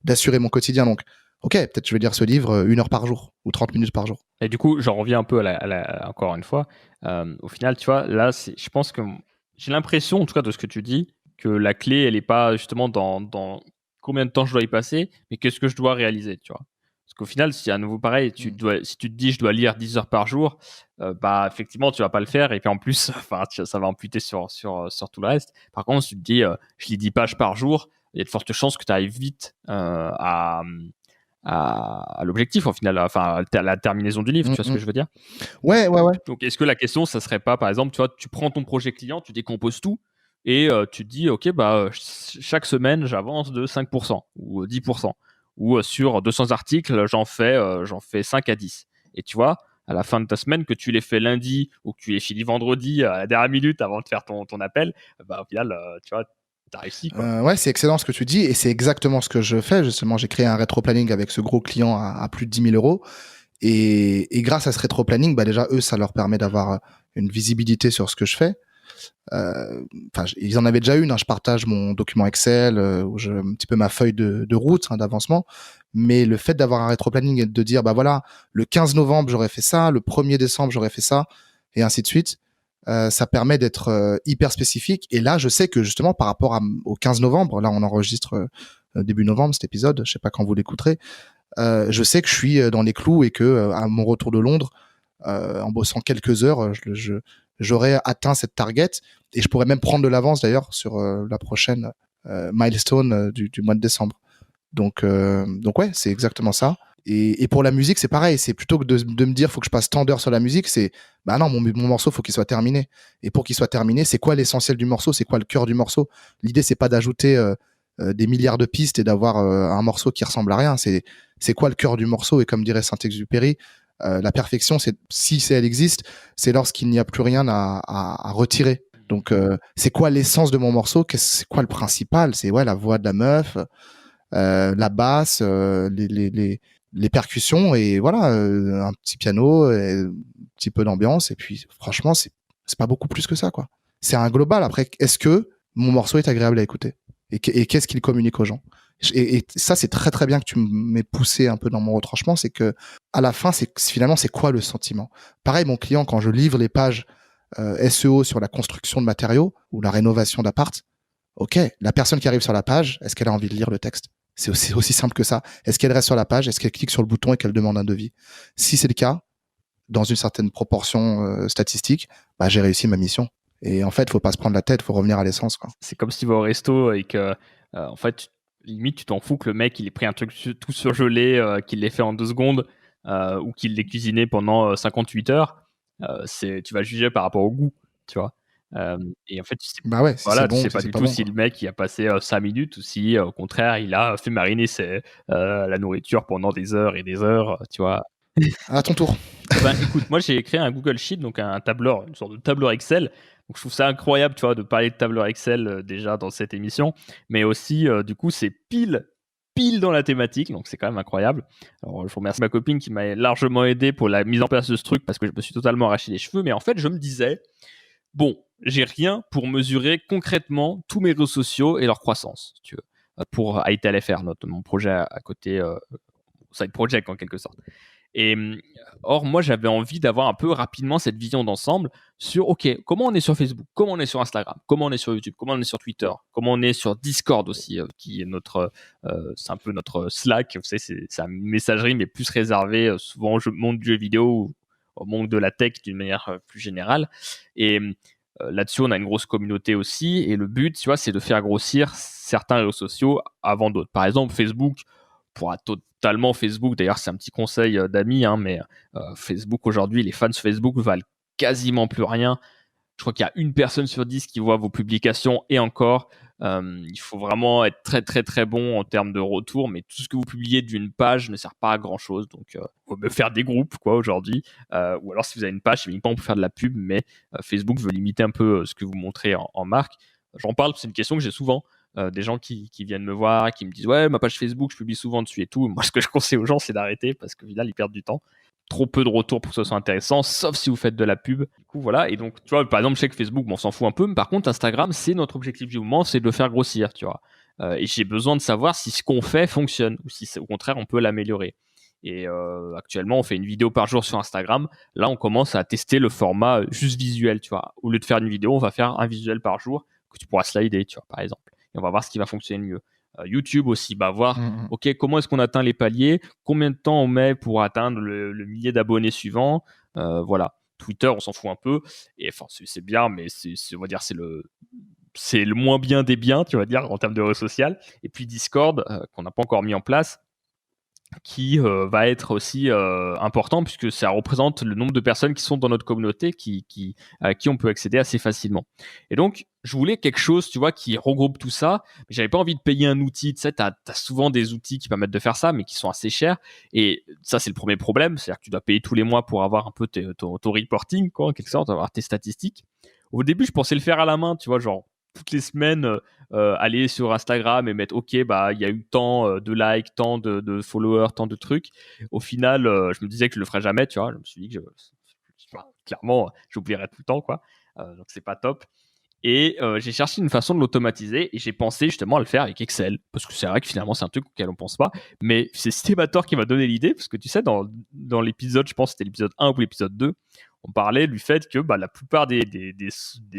d'assurer mon quotidien. Donc, ok, peut-être je vais lire ce livre 1 heure par jour ou 30 minutes par jour. Et du coup, j'en reviens un peu encore une fois. Au final, tu vois, là, je pense que j'ai l'impression, en tout cas, de ce que tu dis, que la clé, elle n'est pas justement dans combien de temps je dois y passer, mais qu'est-ce que je dois réaliser, tu vois. Parce qu'au final, si à nouveau pareil, si tu te dis je dois lire 10 heures par jour, effectivement, tu vas pas le faire. Et puis en plus, enfin, ça va amputer sur tout le reste. Par contre, si tu te dis je lis 10 pages par jour, il y a de fortes chances que tu arrives vite à l'objectif, au final, enfin, à la terminaison du livre, tu vois ce que je veux dire? Ouais, ouais, ouais. Donc, est-ce que la question, ça serait pas, par exemple, tu vois, tu prends ton projet client, tu décomposes tout et tu te dis, OK, chaque semaine, j'avance de 5% ou 10% ou sur 200 articles, j'en fais 5 à 10. Et tu vois, à la fin de ta semaine, que tu les fais lundi ou que tu les finis vendredi à la dernière minute avant de faire ton appel, au final, tu vois, tu as réussi, quoi. Ouais, c'est excellent ce que tu dis et c'est exactement ce que je fais. Justement, j'ai créé un rétro-planning avec ce gros client à plus de 10 000 euros. Et grâce à ce rétro-planning, déjà, eux, ça leur permet d'avoir une visibilité sur ce que je fais. Ils en avaient déjà une. Hein, je partage mon document Excel où j'ai un petit peu ma feuille de route, hein, d'avancement. Mais le fait d'avoir un rétro-planning et de dire, voilà, le 15 novembre, j'aurais fait ça, le 1er décembre, j'aurais fait ça, et ainsi de suite, ça permet d'être hyper spécifique. Et là, je sais que justement, par rapport au 15 novembre, là, on enregistre début novembre cet épisode, je sais pas quand vous l'écouterez, je sais que je suis dans les clous et que à mon retour de Londres, en bossant quelques heures, j'aurais atteint cette target et je pourrais même prendre de l'avance d'ailleurs sur la prochaine milestone du mois de décembre. Donc ouais, c'est exactement ça. Et pour la musique, c'est pareil. C'est plutôt que de me dire faut que je passe tant d'heures sur la musique, c'est non, mon morceau faut qu'il soit terminé. Et pour qu'il soit terminé, c'est quoi l'essentiel du morceau? C'est quoi le cœur du morceau? L'idée c'est pas d'ajouter des milliards de pistes et d'avoir un morceau qui ressemble à rien. C'est quoi le cœur du morceau? Et comme dirait Saint-Exupéry, la perfection, si elle existe, c'est lorsqu'il n'y a plus rien à retirer. Donc c'est quoi l'essence de mon morceau? C'est quoi le principal? C'est la voix de la meuf, la basse, les percussions et voilà, un petit piano, et un petit peu d'ambiance et puis franchement c'est pas beaucoup plus que ça, quoi. C'est un global. Après, est-ce que mon morceau est agréable à écouter et qu'est-ce qu'il communique aux gens? Et ça, c'est très très bien que tu m'aies poussé un peu dans mon retranchement, c'est que à la fin, finalement c'est quoi le sentiment? Pareil, mon client, quand je livre les pages SEO sur la construction de matériaux ou la rénovation d'appart, ok, la personne qui arrive sur la page, est-ce qu'elle a envie de lire le texte? C'est aussi simple que ça. Est-ce qu'elle reste sur la page? Est-ce qu'elle clique sur le bouton et qu'elle demande un devis? Si c'est le cas, dans une certaine proportion statistique, j'ai réussi ma mission. Et en fait, faut pas se prendre la tête, faut revenir à l'essence, quoi. C'est comme si tu vas au resto et que, en fait, limite, tu t'en fous que le mec, il ait pris un truc tout surgelé, qu'il l'ait fait en 2 secondes, ou qu'il l'ait cuisiné pendant 58 heures. tu vas juger par rapport au goût, tu vois. Et en fait, tu sais, Bah ouais, si c'est voilà, tu bon, sais si pas c'est du pas tout bon, si quoi. le mec il a passé 5 minutes ou si au contraire il a fait mariner la nourriture pendant des heures et des heures, tu vois. À ton tour. Eh ben, écoute, moi j'ai créé un Google Sheet, donc un tableur, une sorte de tableur Excel. Donc je trouve ça incroyable, tu vois, de parler de tableur Excel déjà dans cette émission, mais aussi du coup c'est pile dans la thématique, donc c'est quand même incroyable. Alors je remercie ma copine qui m'a largement aidé pour la mise en place de ce truc parce que je me suis totalement arraché les cheveux, mais en fait je me disais, bon, j'ai rien pour mesurer concrètement tous mes réseaux sociaux et leur croissance, si tu veux, pour ITLFR, mon projet à côté, side project en quelque sorte. Et or, moi, j'avais envie d'avoir un peu rapidement cette vision d'ensemble sur, OK, comment on est sur Facebook, comment on est sur Instagram, comment on est sur YouTube, comment on est sur Twitter, comment on est sur Discord aussi, qui est c'est un peu notre Slack. Vous savez, c'est une messagerie, mais plus réservée souvent au monde du jeu vidéo ou au monde de la tech d'une manière plus générale. Et là-dessus, on a une grosse communauté aussi. Et le but, tu vois, c'est de faire grossir certains réseaux sociaux avant d'autres. Par exemple, Facebook pourra totalement Facebook. D'ailleurs, c'est un petit conseil d'amis, hein, mais Facebook aujourd'hui, les fans de Facebook valent quasiment plus rien. Je crois qu'il y a une personne sur 10 qui voit vos publications et encore, il faut vraiment être très très très bon en termes de retour, mais tout ce que vous publiez d'une page ne sert pas à grand chose. Donc, faut me faire des groupes quoi aujourd'hui, ou alors si vous avez une page, c'est uniquement pour faire de la pub, mais Facebook veut limiter un peu ce que vous montrez en marque. J'en parle, c'est une question que j'ai souvent. Des gens qui viennent me voir, qui me disent ouais ma page Facebook je publie souvent dessus et tout. Moi ce que je conseille aux gens c'est d'arrêter parce qu'au final ils perdent du temps. Trop peu de retours pour que ce soit intéressant, sauf si vous faites de la pub. Du coup, voilà. Et donc, tu vois, par exemple, je sais que Facebook, on s'en fout un peu, mais par contre, Instagram, c'est notre objectif du moment, c'est de le faire grossir, tu vois. Et j'ai besoin de savoir si ce qu'on fait fonctionne ou si, au contraire, on peut l'améliorer. Et actuellement, on fait une vidéo par jour sur Instagram. Là, on commence à tester le format juste visuel, tu vois. Au lieu de faire une vidéo, on va faire un visuel par jour que tu pourras slider, tu vois, par exemple. Et on va voir ce qui va fonctionner le mieux. YouTube aussi, bah, voir, OK, comment est-ce qu'on atteint les paliers, combien de temps on met pour atteindre le millier d'abonnés suivant, voilà. Twitter, on s'en fout un peu, et enfin, c'est bien, mais on va dire, c'est le moins bien des biens, tu vas dire, en termes de réseau social. Et puis Discord, qu'on n'a pas encore mis en place, qui va être aussi important puisque ça représente le nombre de personnes qui sont dans notre communauté à qui on peut accéder assez facilement. Et donc, je voulais quelque chose, tu vois, qui regroupe tout ça, mais j'avais pas envie de payer un outil. Tu sais, t'as souvent des outils qui permettent de faire ça, mais qui sont assez chers. Et ça, c'est le premier problème, c'est-à-dire que tu dois payer tous les mois pour avoir un peu ton reporting, quoi, en quelque sorte, avoir tes statistiques. Au début, je pensais le faire à la main, tu vois, genre toutes les semaines, aller sur Instagram et mettre OK, bah il y a eu tant de likes, tant de followers, tant de trucs. Au final, je me disais que je le ferais jamais, tu vois. Je me suis dit que clairement, j'oublierais tout le temps, quoi. Donc c'est pas top. Et j'ai cherché une façon de l'automatiser et j'ai pensé justement à le faire avec Excel parce que c'est vrai que finalement c'est un truc auquel on pense pas, mais c'est Stébator qui m'a donné l'idée parce que tu sais dans l'épisode, je pense que c'était l'épisode 1 ou l'épisode 2, on parlait du fait que bah, la plupart des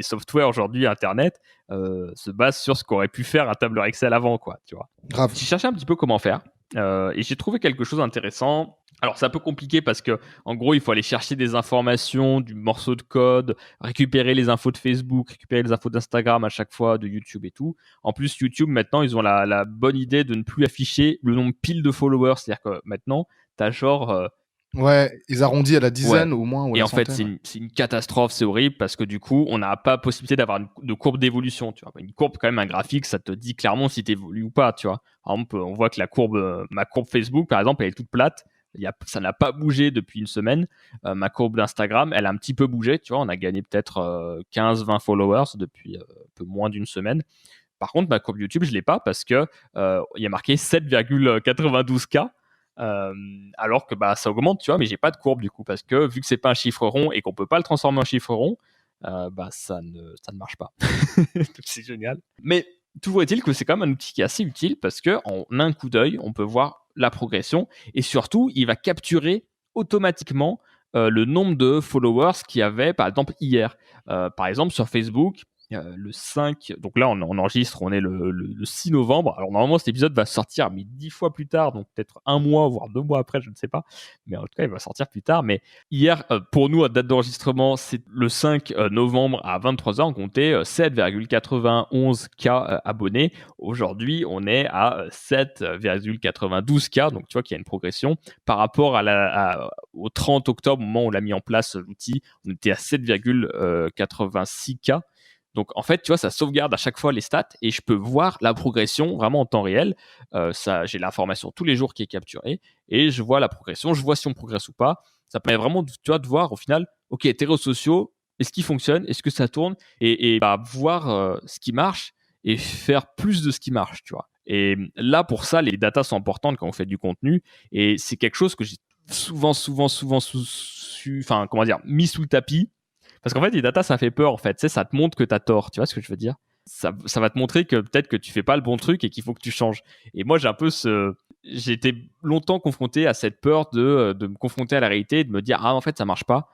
softwares aujourd'hui internet se basent sur ce qu'aurait pu faire un tableur Excel avant, quoi, tu vois. Grave. J'ai cherché un petit peu comment faire et j'ai trouvé quelque chose d'intéressant. Alors c'est un peu compliqué parce que en gros il faut aller chercher des informations du morceau de code, récupérer les infos de Facebook, récupérer les infos d'Instagram à chaque fois, de YouTube et tout. En plus YouTube maintenant ils ont la bonne idée de ne plus afficher le nombre pile de followers, c'est-à-dire que maintenant t'as genre Ouais, ils arrondissent à la ouais. dizaine au moins, ou à Et la en fait, centaine. c'est une catastrophe, c'est horrible parce que du coup, on n'a pas possibilité d'avoir de courbe d'évolution. Tu vois, une courbe, quand même, un graphique, ça te dit clairement si tu évolues ou pas. Tu vois, par exemple, on voit que ma courbe Facebook, par exemple, elle est toute plate. Ça n'a pas bougé depuis une semaine. Ma courbe d'Instagram, elle a un petit peu bougé. Tu vois, on a gagné peut-être 15-20 followers depuis un peu moins d'une semaine. Par contre, ma courbe YouTube, je ne l'ai pas parce que il y a marqué 7,92K. Alors que bah, ça augmente, tu vois, mais j'ai pas de courbe du coup, parce que vu que c'est pas un chiffre rond et qu'on peut pas le transformer en chiffre rond, bah, ça ne marche pas. Donc c'est génial. Mais toujours est-il que c'est quand même un outil qui est assez utile parce que en un coup d'œil, on peut voir la progression et surtout, il va capturer automatiquement le nombre de followers qu'il y avait, par exemple, hier. Par exemple, sur Facebook, le 5, donc là on enregistre, on est le 6 novembre. Alors normalement cet épisode va sortir mais 10 fois plus tard, donc peut-être un mois voire 2 mois après, je ne sais pas, mais en tout cas il va sortir plus tard. Mais hier, pour nous à date d'enregistrement, c'est le 5 novembre à 23h, on comptait 7,91K abonnés. Aujourd'hui on est à 7,92K, donc tu vois qu'il y a une progression par rapport au 30 octobre, au moment où on l'a mis en place l'outil. On était à 7,86K. Donc en fait, tu vois, ça sauvegarde à chaque fois les stats et je peux voir la progression vraiment en temps réel. J'ai l'information tous les jours qui est capturée et je vois la progression, je vois si on progresse ou pas. Ça permet vraiment, tu vois, de voir au final, ok, tes réseaux sociaux, est-ce qu'ils fonctionnent, est-ce que ça tourne, et bah, voir ce qui marche et faire plus de ce qui marche, tu vois. Et là, pour ça, les datas sont importantes quand on fait du contenu et c'est quelque chose que j'ai souvent, mis sous le tapis. Parce qu'en fait, les datas, ça fait peur, en fait. Tu sais, ça te montre que tu as tort. Tu vois ce que je veux dire? Ça va te montrer que peut-être que tu fais pas le bon truc et qu'il faut que tu changes. Et moi, j'ai été longtemps confronté à cette peur de me confronter à la réalité et de me dire, ah, en fait, ça marche pas.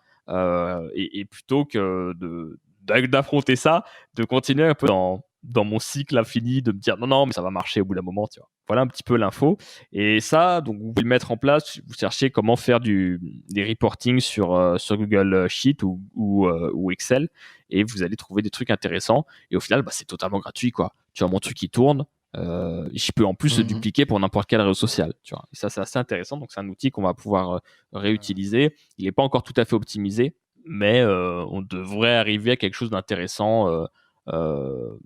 Et plutôt que d'affronter ça, de continuer un peu dans mon cycle infini, de me dire, non, non, mais ça va marcher au bout d'un moment, tu vois. Voilà un petit peu l'info. Et ça, donc, vous pouvez le mettre en place. Vous cherchez comment faire des reporting sur Google Sheet ou Excel, et vous allez trouver des trucs intéressants. Et au final, bah, c'est totalement gratuit, quoi. Tu vois mon truc qui tourne. Je peux en plus le dupliquer pour n'importe quel réseau social. Tu vois. Et ça, c'est assez intéressant. Donc, c'est un outil qu'on va pouvoir réutiliser. Il n'est pas encore tout à fait optimisé, mais on devrait arriver à quelque chose d'intéressant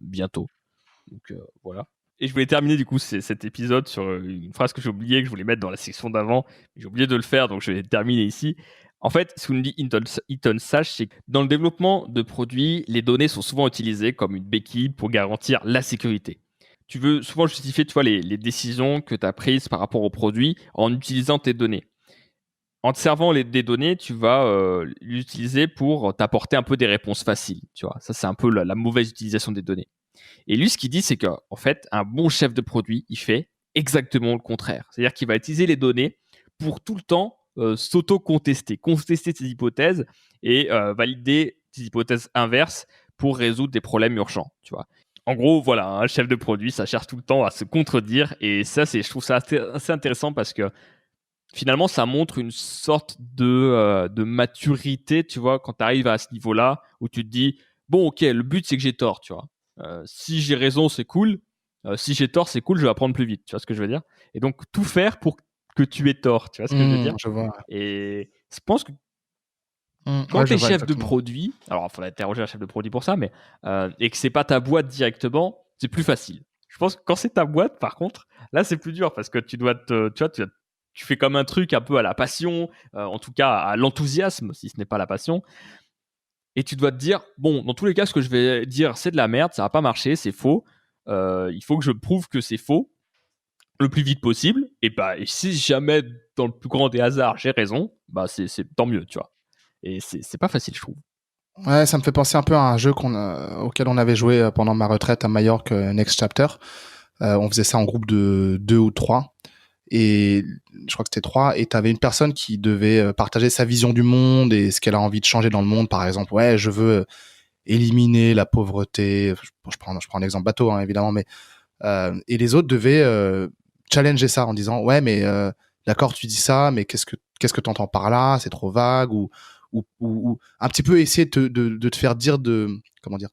bientôt. Donc, voilà. Et je voulais terminer du coup cet épisode sur une phrase que j'ai oubliée, que je voulais mettre dans la section d'avant. J'ai oublié de le faire, donc je vais terminer ici. En fait, ce qu'on dit Eaton Sage, c'est que dans le développement de produits, les données sont souvent utilisées comme une béquille pour garantir la sécurité. Tu veux souvent justifier, tu vois, les décisions que tu as prises par rapport au produit en utilisant tes données. En te servant des données, tu vas l'utiliser pour t'apporter un peu des réponses faciles. Tu vois, ça c'est un peu la mauvaise utilisation des données. Et lui, ce qu'il dit, c'est qu'en fait, un bon chef de produit, il fait exactement le contraire. C'est-à-dire qu'il va utiliser les données pour tout le temps s'auto-contester, contester ses hypothèses et valider ses hypothèses inverses pour résoudre des problèmes urgents. Tu vois. En gros, voilà, un chef de produit, ça cherche tout le temps à se contredire. Et ça, je trouve ça assez intéressant parce que finalement, ça montre une sorte de maturité, tu vois, quand tu arrives à ce niveau-là où tu te dis, bon, ok, le but, c'est que j'ai tort, tu vois. Si j'ai raison, c'est cool. Si j'ai tort, c'est cool, je vais apprendre plus vite. Tu vois ce que je veux dire? Et donc, tout faire pour que tu aies tort. Tu vois ce que je veux dire? Je vois. Et je pense que quand Ouais, tu je es vois chef de exactement. produit, alors il faudrait interroger un chef de produit pour ça, mais et que c'est pas ta boîte directement, c'est plus facile. Je pense que quand c'est ta boîte, par contre, là, c'est plus dur parce que tu vois, tu fais comme un truc un peu à la passion, en tout cas à l'enthousiasme, si ce n'est pas la passion. Et tu dois te dire, bon, dans tous les cas, ce que je vais dire, c'est de la merde, ça va pas marcher, c'est faux. Il faut que je prouve que c'est faux le plus vite possible. Et si jamais, dans le plus grand des hasards, j'ai raison, bah c'est tant mieux, tu vois. Et c'est pas facile, je trouve. Ouais, ça me fait penser un peu à un jeu auquel on avait joué pendant ma retraite à Majorque, Next Chapter. On faisait ça en groupe de 2 ou 3. Et je crois que c'était 3. Et tu avais une personne qui devait partager sa vision du monde et ce qu'elle a envie de changer dans le monde. Par exemple, ouais, je veux éliminer la pauvreté. Je prends un exemple bateau, hein, évidemment, mais et les autres devaient challenger ça en disant, ouais, mais d'accord, tu dis ça, mais qu'est-ce que t'entends par là? C'est trop vague, ou un petit peu essayer de te faire dire comment dire,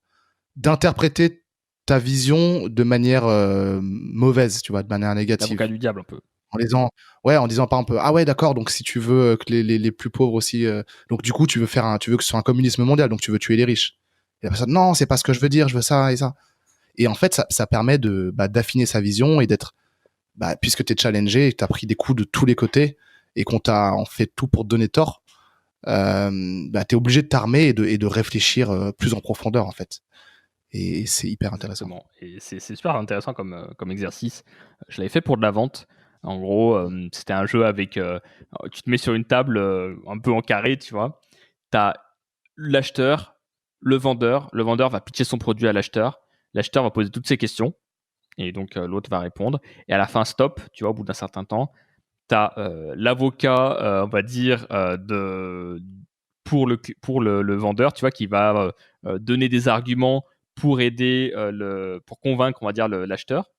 d'interpréter ta vision de manière mauvaise, tu vois, de manière négative. L'avocat du diable, un peu. En disant par exemple, ah ouais, d'accord, donc si tu veux que les plus pauvres aussi, donc du coup, tu veux que ce soit un communisme mondial, donc tu veux tuer les riches. Et la personne, non, c'est pas ce que je veux dire, je veux ça et ça. Et en fait, ça permet d'affiner sa vision et d'être, puisque tu es challengé et que tu as pris des coups de tous les côtés et qu'on t'a en fait tout pour te donner tort, tu es obligé de t'armer et de réfléchir plus en profondeur, en fait. Et c'est hyper intéressant. Exactement. Et c'est super intéressant comme exercice. Je l'avais fait pour de la vente. En gros, c'était un jeu avec... tu te mets sur une table un peu en carré, tu vois. Tu as l'acheteur, le vendeur. Le vendeur va pitcher son produit à l'acheteur. L'acheteur va poser toutes ses questions. Et donc, l'autre va répondre. Et à la fin, stop, tu vois, au bout d'un certain temps, tu as l'avocat, on va dire, pour le vendeur, tu vois, qui va donner des arguments pour aider, pour convaincre, on va dire, l'acheteur.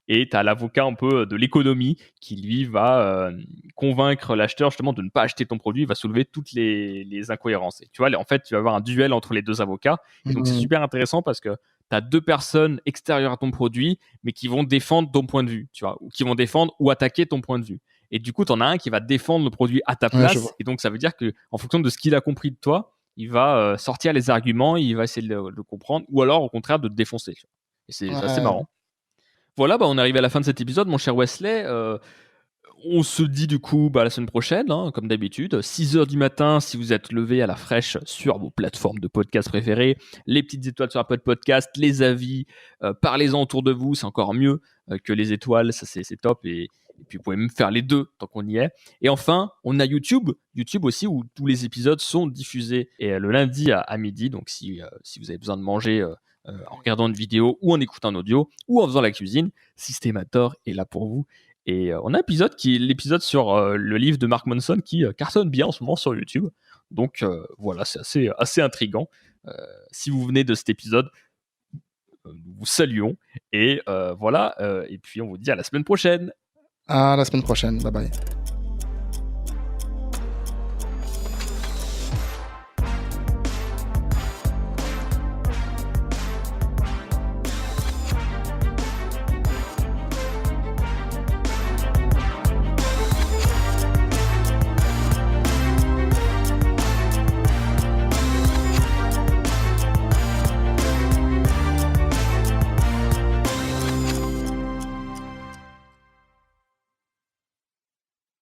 Et tu as l'avocat un peu de l'économie qui, lui, va convaincre l'acheteur justement de ne pas acheter ton produit. Il va soulever toutes les incohérences. Et tu vois, en fait, tu vas avoir un duel entre les deux avocats. Et donc, c'est super intéressant parce que tu as deux personnes extérieures à ton produit, mais qui vont défendre ton point de vue, tu vois, ou qui vont défendre ou attaquer ton point de vue. Et du coup, tu en as un qui va défendre le produit à ta place. Et donc, ça veut dire qu'en fonction de ce qu'il a compris de toi, il va sortir les arguments, il va essayer de le comprendre, ou alors, au contraire, de te défoncer. Et c'est assez marrant. Voilà, on est arrivé à la fin de cet épisode, mon cher Wesley. On se dit du coup la semaine prochaine, hein, comme d'habitude, 6h du matin si vous êtes levé à la fraîche sur vos plateformes de podcast préférées, les petites étoiles sur Apple Podcast, les avis, parlez-en autour de vous, c'est encore mieux que les étoiles, ça c'est top. Et puis vous pouvez même faire les deux tant qu'on y est. Et enfin, on a YouTube aussi où tous les épisodes sont diffusés et le lundi à midi. Donc si vous avez besoin de manger en regardant une vidéo ou en écoutant un audio ou en faisant la cuisine, Systemator est là pour vous. Et on a l'épisode sur le livre de Mark Manson qui cartonne bien en ce moment sur YouTube. Donc voilà, c'est assez intriguant. Si vous venez de cet épisode, nous vous saluons. Et voilà, et puis on vous dit à la semaine prochaine. À la semaine prochaine, bye bye.